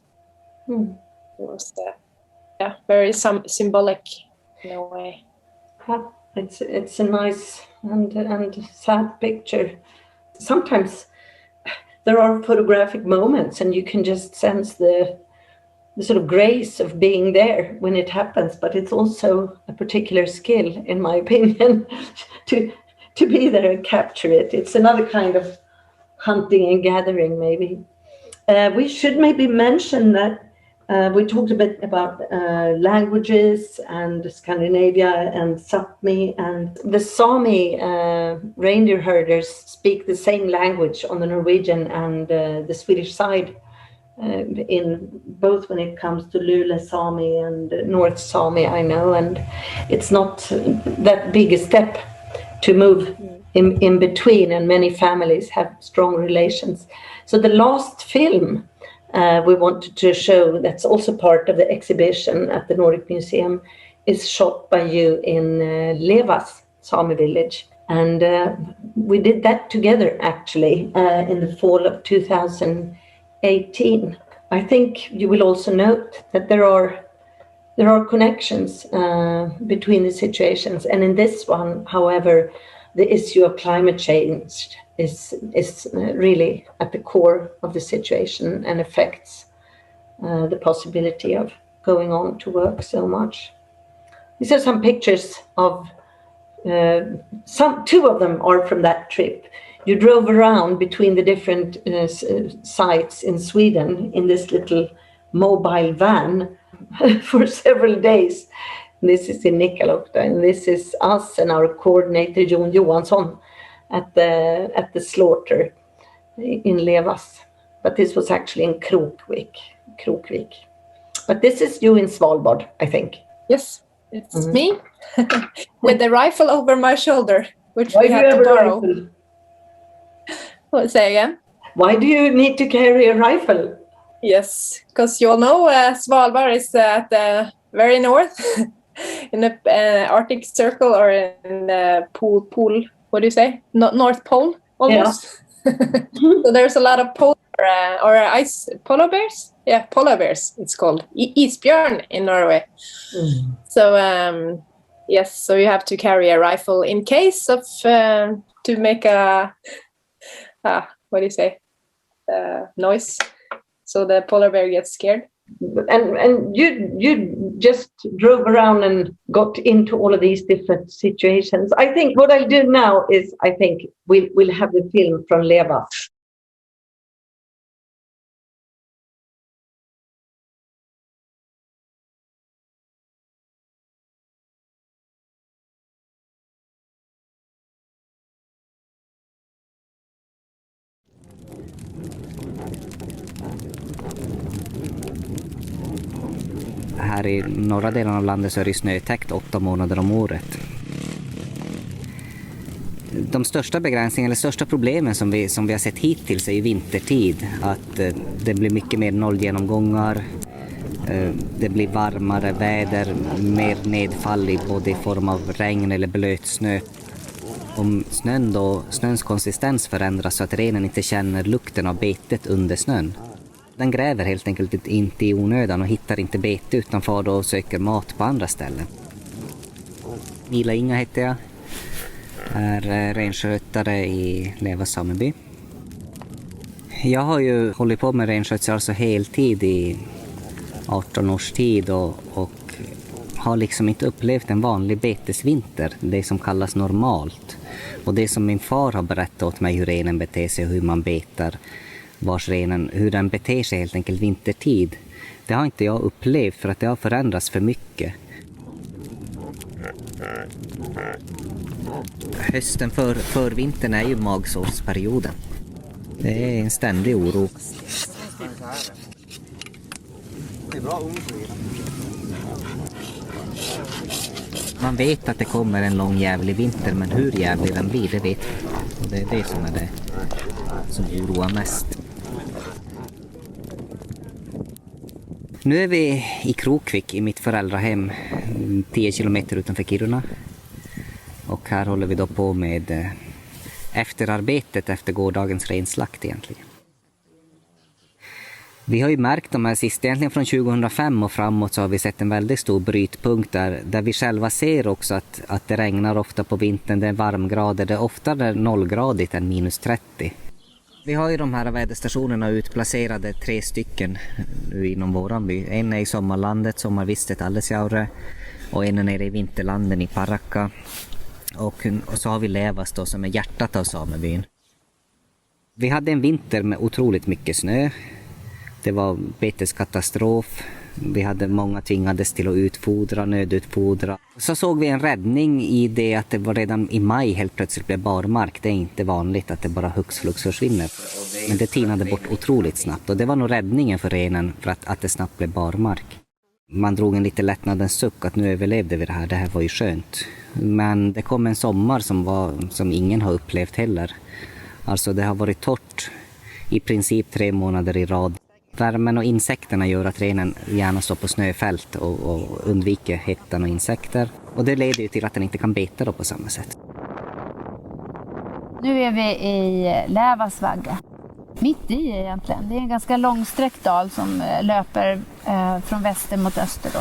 It was very symbolic in a way. It's a nice and sad picture. Sometimes there are photographic moments, and you can just sense the sort of grace of being there when it happens, but it's also a particular skill, in my opinion, to be there and capture it. It's another kind of hunting and gathering, maybe. We should maybe mention that we talked a bit about languages and Scandinavia and Sápmi, and the Sami reindeer herders speak the same language on the Norwegian and the Swedish side, in both when it comes to Lule Sami and North Sami, I know, and it's not that big a step to move in between, and many families have strong relations. So the last film we wanted to show, that's also part of the exhibition at the Nordic Museum, is shot by you in Levas Sami village. And we did that together, actually, in the fall of 2018. I think you will also note that there are connections between the situations. And in this one, however, the issue of climate change is really at the core of the situation and affects the possibility of going on to work so much. These are some pictures of Two of them are from that trip. You drove around between the different sites in Sweden in this little mobile van for several days. This is in Nikkaluokta, and this is us and our coordinator Jon Johansson at the slaughter in Levas. But this was actually in Krokvik. But this is you in Svalbard, I think. Yes, it's me with the rifle over my shoulder, which Why we do had you to have a borrow. rifle? What, say again? Why do you need to carry a rifle? Yes, because you all know Svalbard is at the very north in the Arctic Circle, or in the pole, what do you say? North Pole, almost. Yeah. So there's a lot of or ice polar bears. Yeah, polar bears, it's called. Isbjörn in Norway. So, yes, so you have to carry a rifle in case of, to make a, what do you say? Noise. So the polar bear gets scared. And you just drove around and got into all of these different situations. I think what I'll do now is we'll have the film from Leva. Här i norra delen av landet så är det snötäckt 8 månader om året. De största begränsningarna eller största problemen som vi har sett hittills är ju vintertid. Att det blir mycket mer nollgenomgångar, det blir varmare väder, mer nedfall i både i form av regn eller blöt snö. Om snöns konsistens förändras så att renen inte känner lukten av betet under snön. Den gräver helt enkelt inte i onödan och hittar inte bete utan far då och söker mat på andra ställen. Mila Inga heter jag. Är renskötare i Leva sameby. Jag har ju hållit på med renskötsel alltså heltid i 18 års tid och har liksom inte upplevt en vanlig betesvinter, det som kallas normalt. Och det som min far har berättat åt mig hur renen beter sig och hur man betar hur den beter sig helt enkelt vintertid. Det har inte jag upplevt för att det har förändrats för mycket. Hösten för vintern är ju magsårsperioden. Det är en ständig oro. Man vet att det kommer en lång jävlig vinter, men hur jävlig den blir, det vet vi. Och det är det som är det som oroar mest. Nu är vi i Krokvik i mitt föräldrahem 10 kilometer utanför Kiruna. Och här håller vi då på med efterarbetet efter gårdagens renslakt egentligen. Vi har ju märkt de här sista, egentligen från 2005 och framåt så har vi sett en väldigt stor brytpunkt där vi själva ser också att det regnar ofta på vintern, det är varmgrader, det är oftare 0-gradigt än minus 30. Vi har ju de här väderstationerna utplacerade 3 stycken inom våran by. En är i sommarlandet, sommarvistet Allesjaure, och en är nere i vinterlanden i Parakka. Och så har vi Levas då som är hjärtat av samebyn. Vi hade en vinter med otroligt mycket snö. Det var beteskatastrof. Vi hade många tvingades till att nödutfodra. Så såg vi en räddning i det att det var redan i maj helt plötsligt blev barmark. Det är inte vanligt att det bara hux flux försvinner. Men det tinade bort otroligt snabbt och det var nog räddningen för renen för att det snabbt blev barmark. Man drog en lite lättnadens suck att nu överlevde vi det här. Det här var ju skönt. Men det kom en sommar som ingen har upplevt heller. Alltså det har varit torrt i princip 3 månader i rad. Värmen och insekterna gör att renen gärna står på snöfält och undviker hettan och insekter. Och det leder ju till att den inte kan beta då på samma sätt. Nu är vi i Lävasvagga. Mitt i egentligen. Det är en ganska långsträckt dal som löper från väster mot öster då.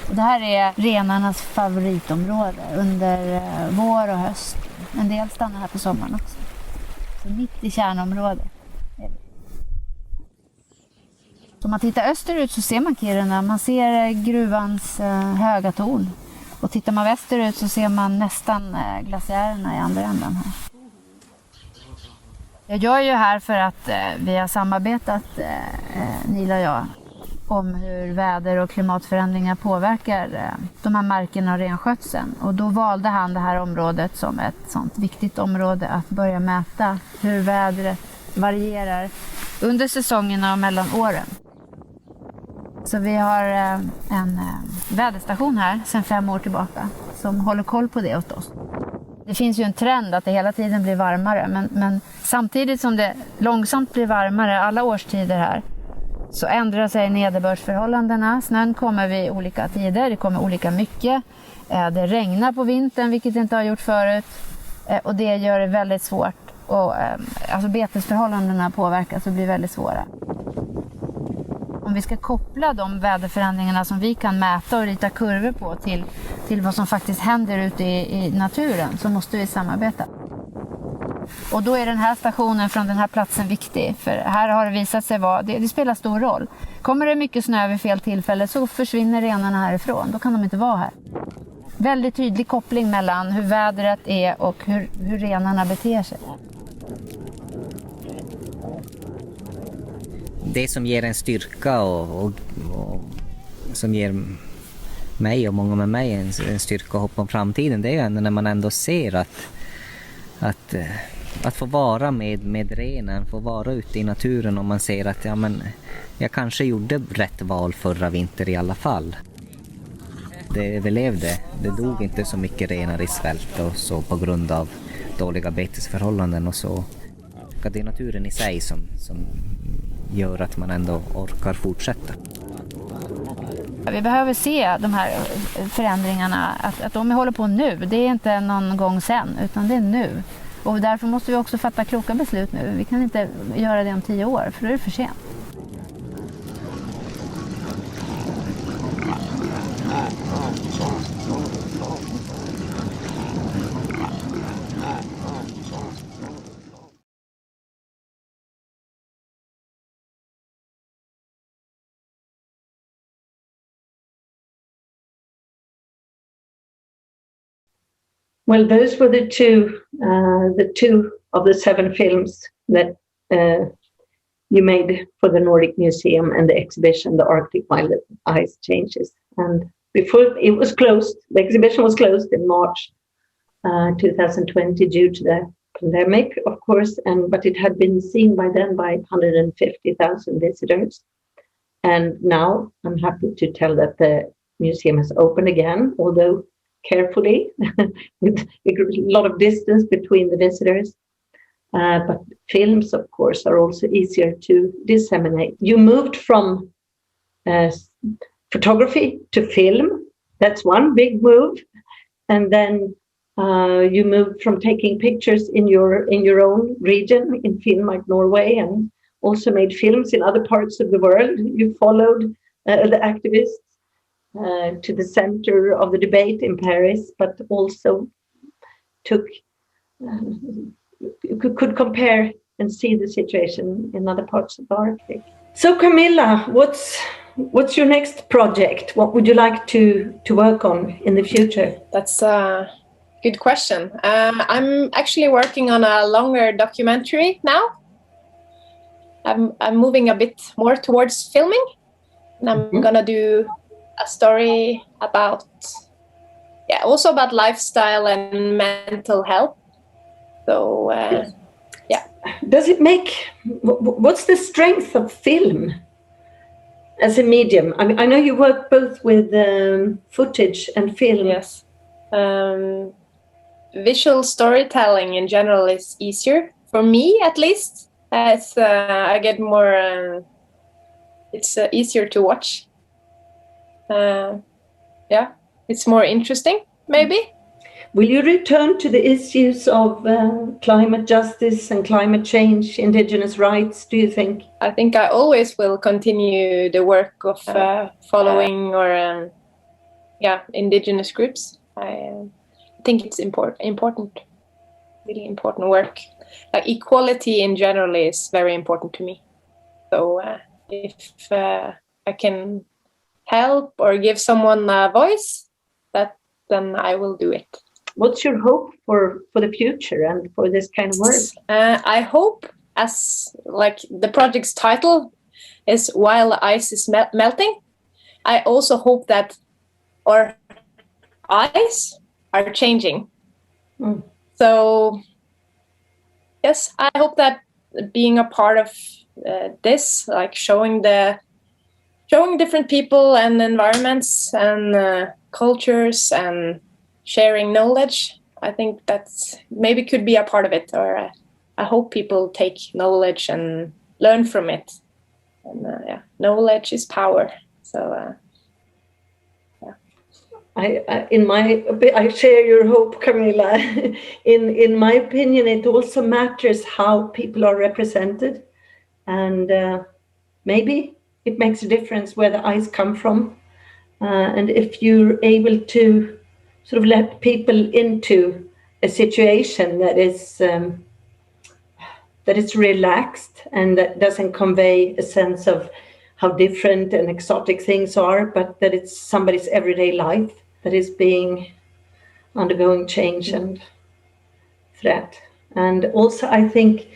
Och det här är renarnas favoritområde under vår och höst. En del stannar här på sommaren också. Så mitt i kärnområdet. Om man tittar österut så ser man Kiruna. Man ser gruvans höga torn. Och tittar man västerut så ser man nästan glaciärerna i andra änden här. Jag är ju här för att vi har samarbetat, Nila och jag, om hur väder- och klimatförändringar påverkar de här markerna och renskötseln. Och då valde han det här området som ett sånt viktigt område att börja mäta hur vädret varierar under säsongerna och mellan åren. Så vi har en väderstation här sedan 5 år tillbaka som håller koll på det åt oss. Det finns ju en trend att det hela tiden blir varmare, men samtidigt som det långsamt blir varmare alla årstider här så ändrar sig nederbördsförhållandena. Snön kommer vid olika tider, det kommer olika mycket. Det regnar på vintern, vilket det inte har gjort förut. Och det gör det väldigt svårt. Och, alltså betesförhållandena påverkas och blir väldigt svåra. Om vi ska koppla de väderförändringarna som vi kan mäta och rita kurvor på till vad som faktiskt händer ute i naturen, så måste vi samarbeta. Och då är den här stationen från den här platsen viktig, för här har det visat sig vara, det spelar stor roll. Kommer det mycket snö vid fel tillfälle så försvinner renarna härifrån, då kan de inte vara här. Väldigt tydlig koppling mellan hur vädret är och hur renarna beter sig. Det som ger en styrka och som ger mig och många med mig en styrka och hopp om framtiden, det är ju ändå när man ändå ser att få vara med renen, få vara ute i naturen, och man ser att ja, men jag kanske gjorde rätt val förra vinter i alla fall. Det överlevde, det dog inte så mycket renar i svält och så på grund av dåliga betesförhållanden och så. Det är naturen i sig som gör att man ändå orkar fortsätta. Vi behöver se de här förändringarna, att de håller på nu. Det är inte någon gång sen, utan det är nu. Och därför måste vi också fatta kloka beslut nu. Vi kan inte göra det om 10 år, för då är det för sent. Well, those were the two of the 7 films that you made for the Nordic Museum and the exhibition, The Arctic Violet Ice Changes. And before it was closed, the exhibition was closed in March 2020 due to the pandemic, of course, but it had been seen by then by 150,000 visitors. And now I'm happy to tell that the museum has opened again, although carefully, with a lot of distance between the visitors. But films, of course, are also easier to disseminate. You moved from photography to film. That's one big move. And then you moved from taking pictures in your own region, in Finnmark, Norway, and also made films in other parts of the world. You followed the activists to the center of the debate in Paris, but also could compare and see the situation in other parts of the Arctic. So Camilla, what's your next project? What would you like to work on in the future? That's a good question. I'm actually working on a longer documentary now. I'm moving a bit more towards filming, and I'm gonna do a story about, also about lifestyle and mental health. So, Does it what's the strength of film as a medium? I mean, I know you work both with footage and film. Yes. Visual storytelling in general is easier, for me at least. I get more, it's easier to watch. It's more interesting, maybe. Will you return to the issues of climate justice and climate change, indigenous rights, do you think? I think I always will continue the work of following indigenous groups. I think it's important, really important work. Like equality in general is very important to me. So if I can help or give someone a voice, then I will do it. What's your hope for the future and for this kind of work? I hope, as like the project's title is While the Ice is Melting, I also hope that our eyes are changing. So yes, I hope that being a part of this, like showing different people and environments and cultures and sharing knowledge, I think that's maybe could be a part of it, or I hope people take knowledge and learn from it. And yeah, knowledge is power. So I share your hope, Camilla. in my opinion, it also matters how people are represented, and maybe it makes a difference where the eyes come from, and if you're able to sort of let people into a situation that is relaxed and that doesn't convey a sense of how different and exotic things are, but that it's somebody's everyday life that is undergoing change and threat. And also, I think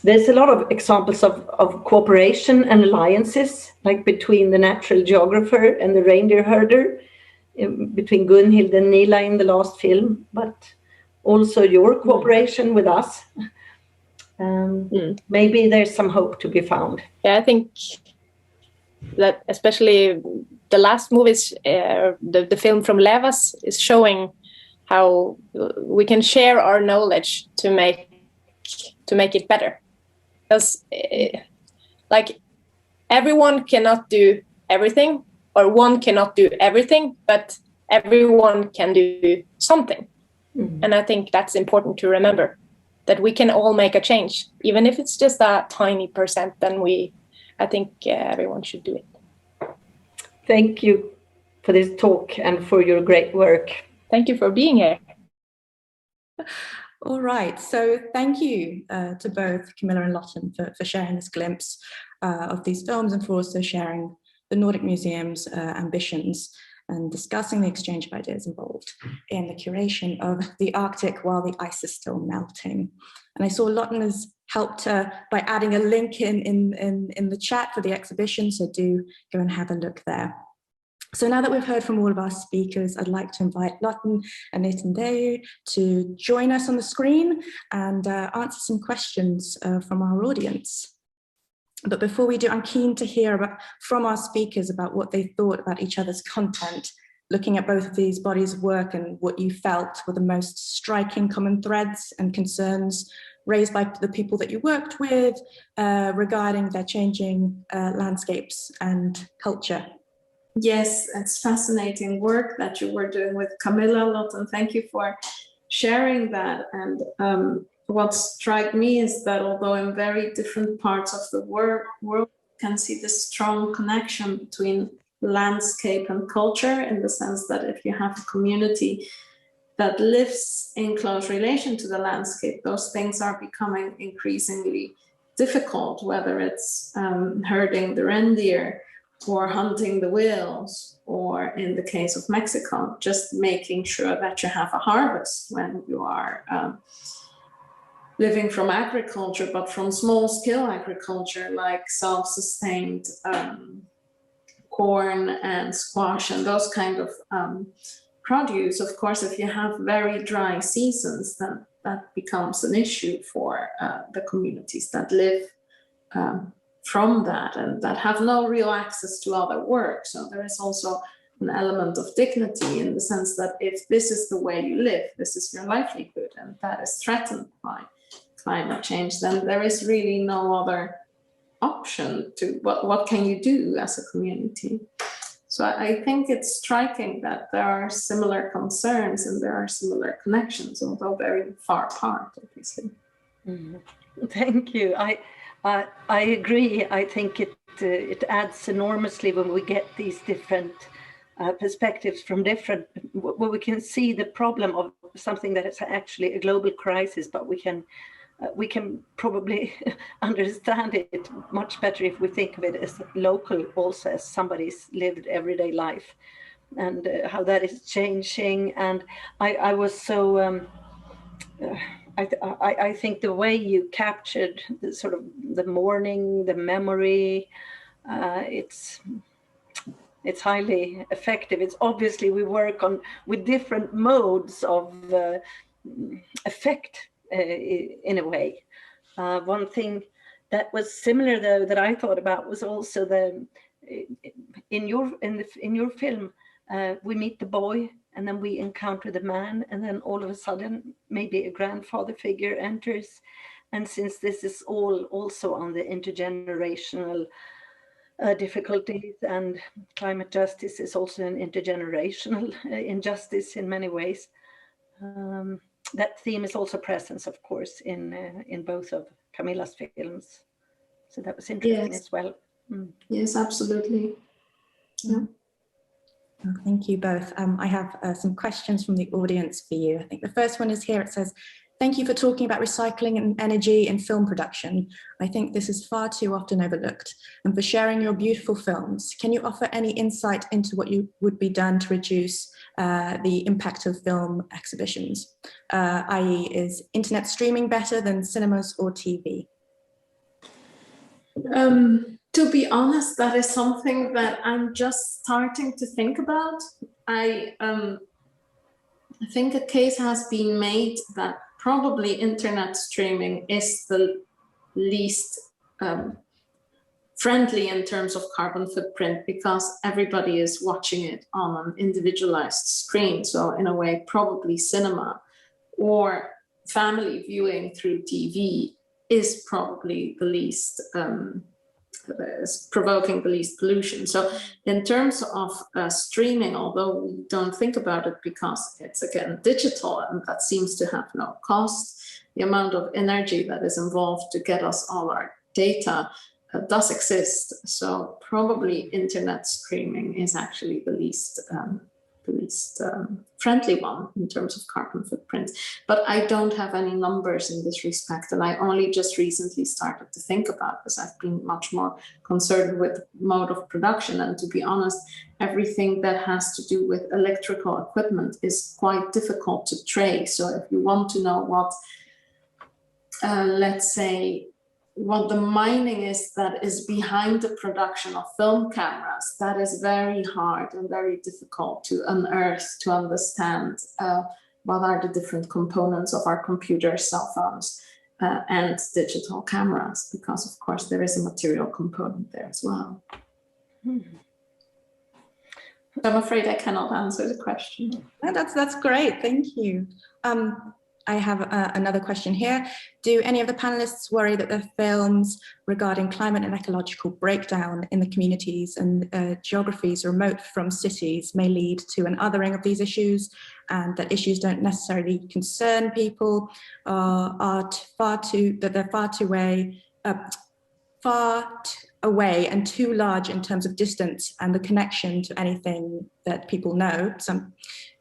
there's a lot of examples of cooperation and alliances, like between the natural geographer and the reindeer herder, between Gunhild and Nila in the last film, but also your cooperation with us. Maybe there's some hope to be found. Yeah, I think that especially the last movies, the film from Levas is showing how we can share our knowledge to make it better. Because like everyone cannot do everything, or one cannot do everything, but everyone can do something. And I think that's important to remember, that we can all make a change, even if it's just a tiny percent. Then I think everyone should do it. Thank you for this talk and for your great work. Thank you for being here. All right, so thank you to both Camilla and Lotten for sharing this glimpse of these films, and for also sharing the Nordic Museum's ambitions and discussing the exchange of ideas involved in the curation of the Arctic while the ice is still melting. And I saw Lotten has helped by adding a link in the chat for the exhibition, so do go and have a look there. So now that we've heard from all of our speakers, I'd like to invite Lotten and Itandehui to join us on the screen and answer some questions from our audience. But before we do, I'm keen to hear from our speakers about what they thought about each other's content, looking at both of these bodies of work and what you felt were the most striking common threads and concerns raised by the people that you worked with regarding their changing landscapes and culture. Yes, it's fascinating work that you were doing with Camilla, Lotten. Thank you for sharing that. And what struck me is that although in very different parts of the world, you can see this strong connection between landscape and culture, in the sense that if you have a community that lives in close relation to the landscape, those things are becoming increasingly difficult, whether it's herding the reindeer or hunting the whales, or in the case of Mexico, just making sure that you have a harvest when you are living from agriculture, but from small-scale agriculture, like self-sustained corn and squash and those kind of produce. Of course, if you have very dry seasons, then that becomes an issue for the communities that live from that and that have no real access to other work. So there is also an element of dignity, in the sense that if this is the way you live, this is your livelihood, and that is threatened by climate change, then there is really no other option to what can you do as a community. So I think it's striking that there are similar concerns and there are similar connections, although very far apart, obviously. Thank you. I agree. I think it adds enormously when we get these different perspectives from different, where we can see the problem of something that is actually a global crisis, but we can probably understand it much better if we think of it as local, also as somebody's lived everyday life. and how that is changing. And I was so I think the way you captured the sort of the mourning, the memory, it's highly effective. It's obviously we work with different modes of effect in a way. One thing that was similar though that I thought about was also in your film we meet the boy and then we encounter the man, and then all of a sudden maybe a grandfather figure enters. And since this is all also on the intergenerational difficulties, and climate justice is also an intergenerational injustice in many ways, that theme is also present, of course, in both of Camilla's films. So that was interesting as well. Yes, absolutely. Yeah. Well, thank you both. I have some questions from the audience for you. I think the first one is here. It says, thank you for talking about recycling and energy in film production. I think this is far too often overlooked. And for sharing your beautiful films, can you offer any insight into what would be done to reduce the impact of film exhibitions? I.e., is internet streaming better than cinemas or TV? To be honest, that is something that I'm just starting to think about. I think a case has been made that probably internet streaming is the least friendly in terms of carbon footprint, because everybody is watching it on an individualized screen. So in a way, probably cinema or family viewing through TV is probably the least provoking the least pollution. So in terms of streaming, although we don't think about it because it's again digital and that seems to have no cost, the amount of energy that is involved to get us all our data does exist. So probably internet streaming is actually the least friendly one in terms of carbon footprint. But I don't have any numbers in this respect, and I only just recently started to think about this. I've been much more concerned with mode of production, and to be honest, everything that has to do with electrical equipment is quite difficult to trace. So if you want to know what, let's say, what the mining is that is behind the production of film cameras, that is very hard and very difficult to unearth, to understand what are the different components of our computers, cell phones, and digital cameras, because of course there is a material component there as well. I'm afraid I cannot answer the question. No, that's great, thank you. I have another question here. Do any of the panelists worry that their films regarding climate and ecological breakdown in the communities and geographies remote from cities may lead to an othering of these issues, and that issues don't necessarily concern people, that they're far away and too large in terms of distance and the connection to anything that people know?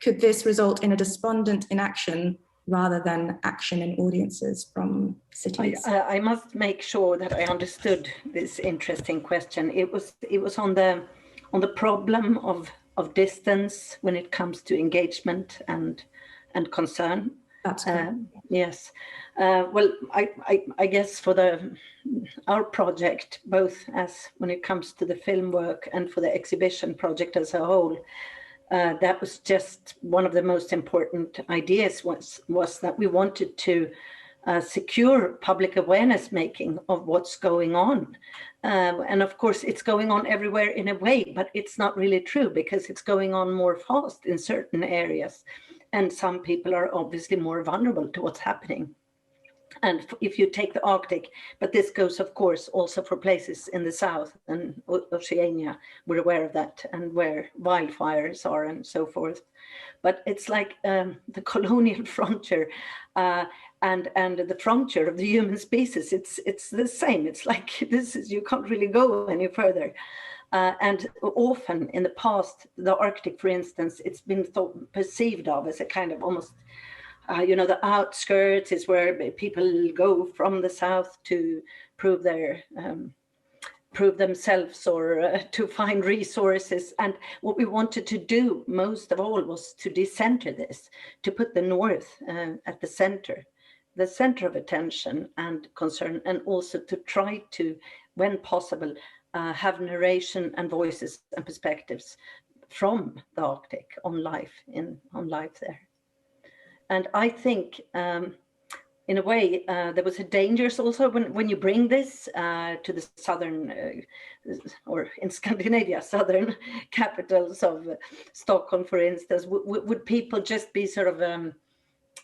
Could this result in a despondent inaction rather than action in audiences from cities? I must make sure that I understood this interesting question. It was on the problem of distance when it comes to engagement and concern. That's correct. Yes. Well, I guess for our project, both as when it comes to the film work and for the exhibition project as a whole, that was just one of the most important ideas was that we wanted to secure public awareness making of what's going on. And of course, it's going on everywhere in a way, but it's not really true because it's going on more fast in certain areas. And some people are obviously more vulnerable to what's happening. And if you take the Arctic, but this goes, of course, also for places in the south and Oceania, we're aware of that, and where wildfires are and so forth. But it's like the colonial frontier and the frontier of the human species. It's the same. It's like you can't really go any further. And often in the past, the Arctic, for instance, it's been perceived of as a kind of almost the outskirts is where people go from the south to prove their prove themselves or to find resources. And what we wanted to do most of all was to decenter this, to put the North at the center of attention and concern, and also to try to, when possible, have narration and voices and perspectives from the Arctic on life there. And I think in a way, there was a danger also when you bring this to the southern, or in Scandinavia, southern capitals of Stockholm, for instance. Would people just be sort of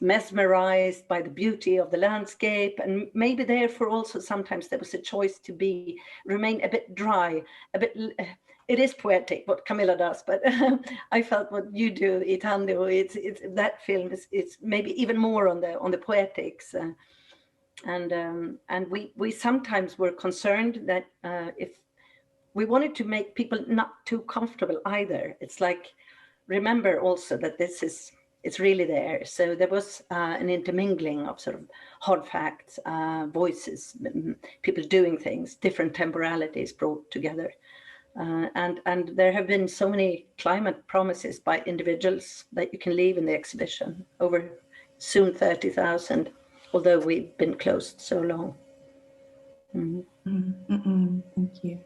mesmerized by the beauty of the landscape? And maybe therefore also sometimes there was a choice to remain a bit dry, a bit. It is poetic what Camilla does, but I felt what you do, Itandehui, it's that film is maybe even more on the poetics, and we sometimes were concerned that if we wanted to make people not too comfortable either, it's like, remember also that it's really there. So there was an intermingling of sort of hard facts, voices, people doing things, different temporalities brought together. And there have been so many climate promises by individuals that you can leave in the exhibition, over soon 30,000, although we've been closed so long. Thank you.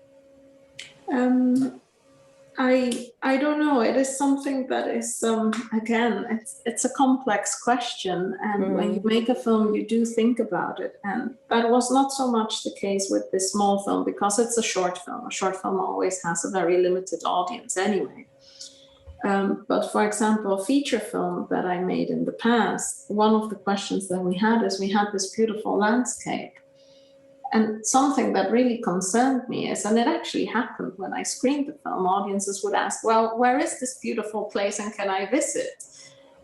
I don't know. It is something that is, again, it's a complex question. And when you make a film, you do think about it. And that was not so much the case with this small film, because it's a short film. A short film always has a very limited audience anyway. But for example, a feature film that I made in the past, one of the questions that we had is, we had this beautiful landscape. And something that really concerned me is, and it actually happened when I screened the film, audiences would ask, well, where is this beautiful place and can I visit?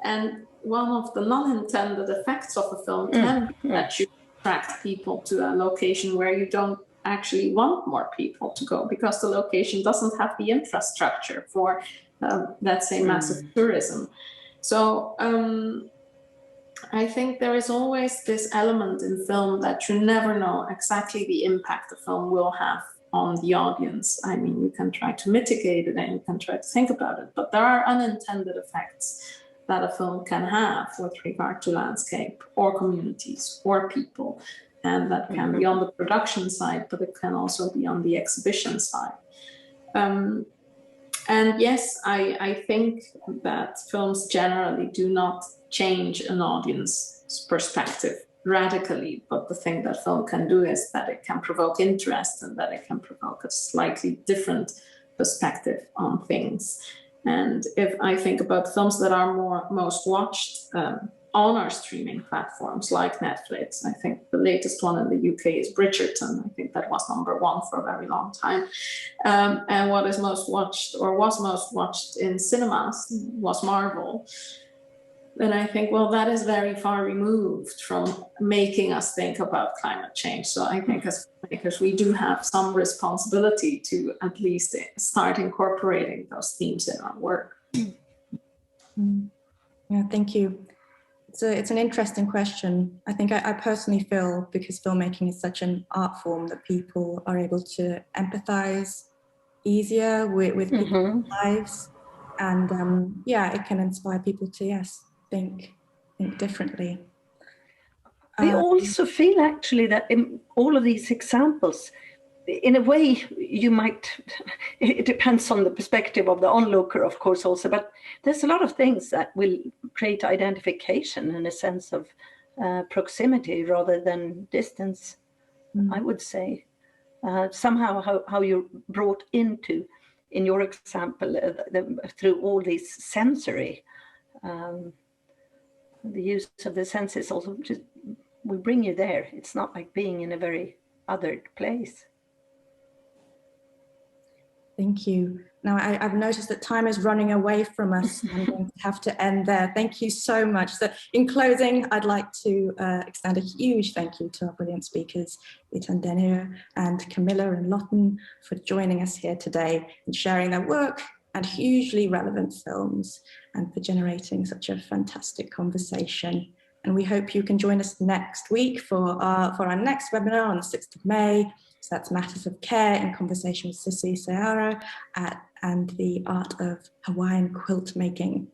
And one of the non-intended effects of a film can be that you attract people to a location where you don't actually want more people to go, because the location doesn't have the infrastructure for, let's say, massive tourism. So, I think there is always this element in film that you never know exactly the impact the film will have on the audience. I mean, you can try to mitigate it and you can try to think about it, but there are unintended effects that a film can have with regard to landscape or communities or people. And that can be on the production side, but it can also be on the exhibition side. And yes, I think that films generally do not change an audience's perspective radically, but the thing that film can do is that it can provoke interest and that it can provoke a slightly different perspective on things. And if I think about films that are most watched on our streaming platforms like Netflix, I think the latest one in the UK is Bridgerton. I think that was #1 for a very long time. And what is most watched, or was most watched in cinemas, was Marvel. And I think, well, that is very far removed from making us think about climate change. So I think as filmmakers, we do have some responsibility to at least start incorporating those themes in our work. Yeah, thank you. So it's an interesting question. I think I personally feel, because filmmaking is such an art form, that people are able to empathize easier with people's lives. And yeah, it can inspire people to, yes, think differently. I also feel actually that in all of these examples, in a way, you might, it depends on the perspective of the onlooker, of course, also, but there's a lot of things that will create identification and a sense of proximity rather than distance, I would say. Somehow how you're brought into, in your example, through all these sensory, the use of the senses also just will bring you there. It's not like being in a very othered place. Thank you. Now, I've noticed that time is running away from us. I'm going to have to end there. Thank you so much. So in closing, I'd like to extend a huge thank you to our brilliant speakers, Itandehui and Camilla and Lotten, for joining us here today and sharing their work and hugely relevant films, and for generating such a fantastic conversation. And we hope you can join us next week for our next webinar on the 6th of May. So that's Matters of Care in conversation with Sissy Seara and the art of Hawaiian quilt making.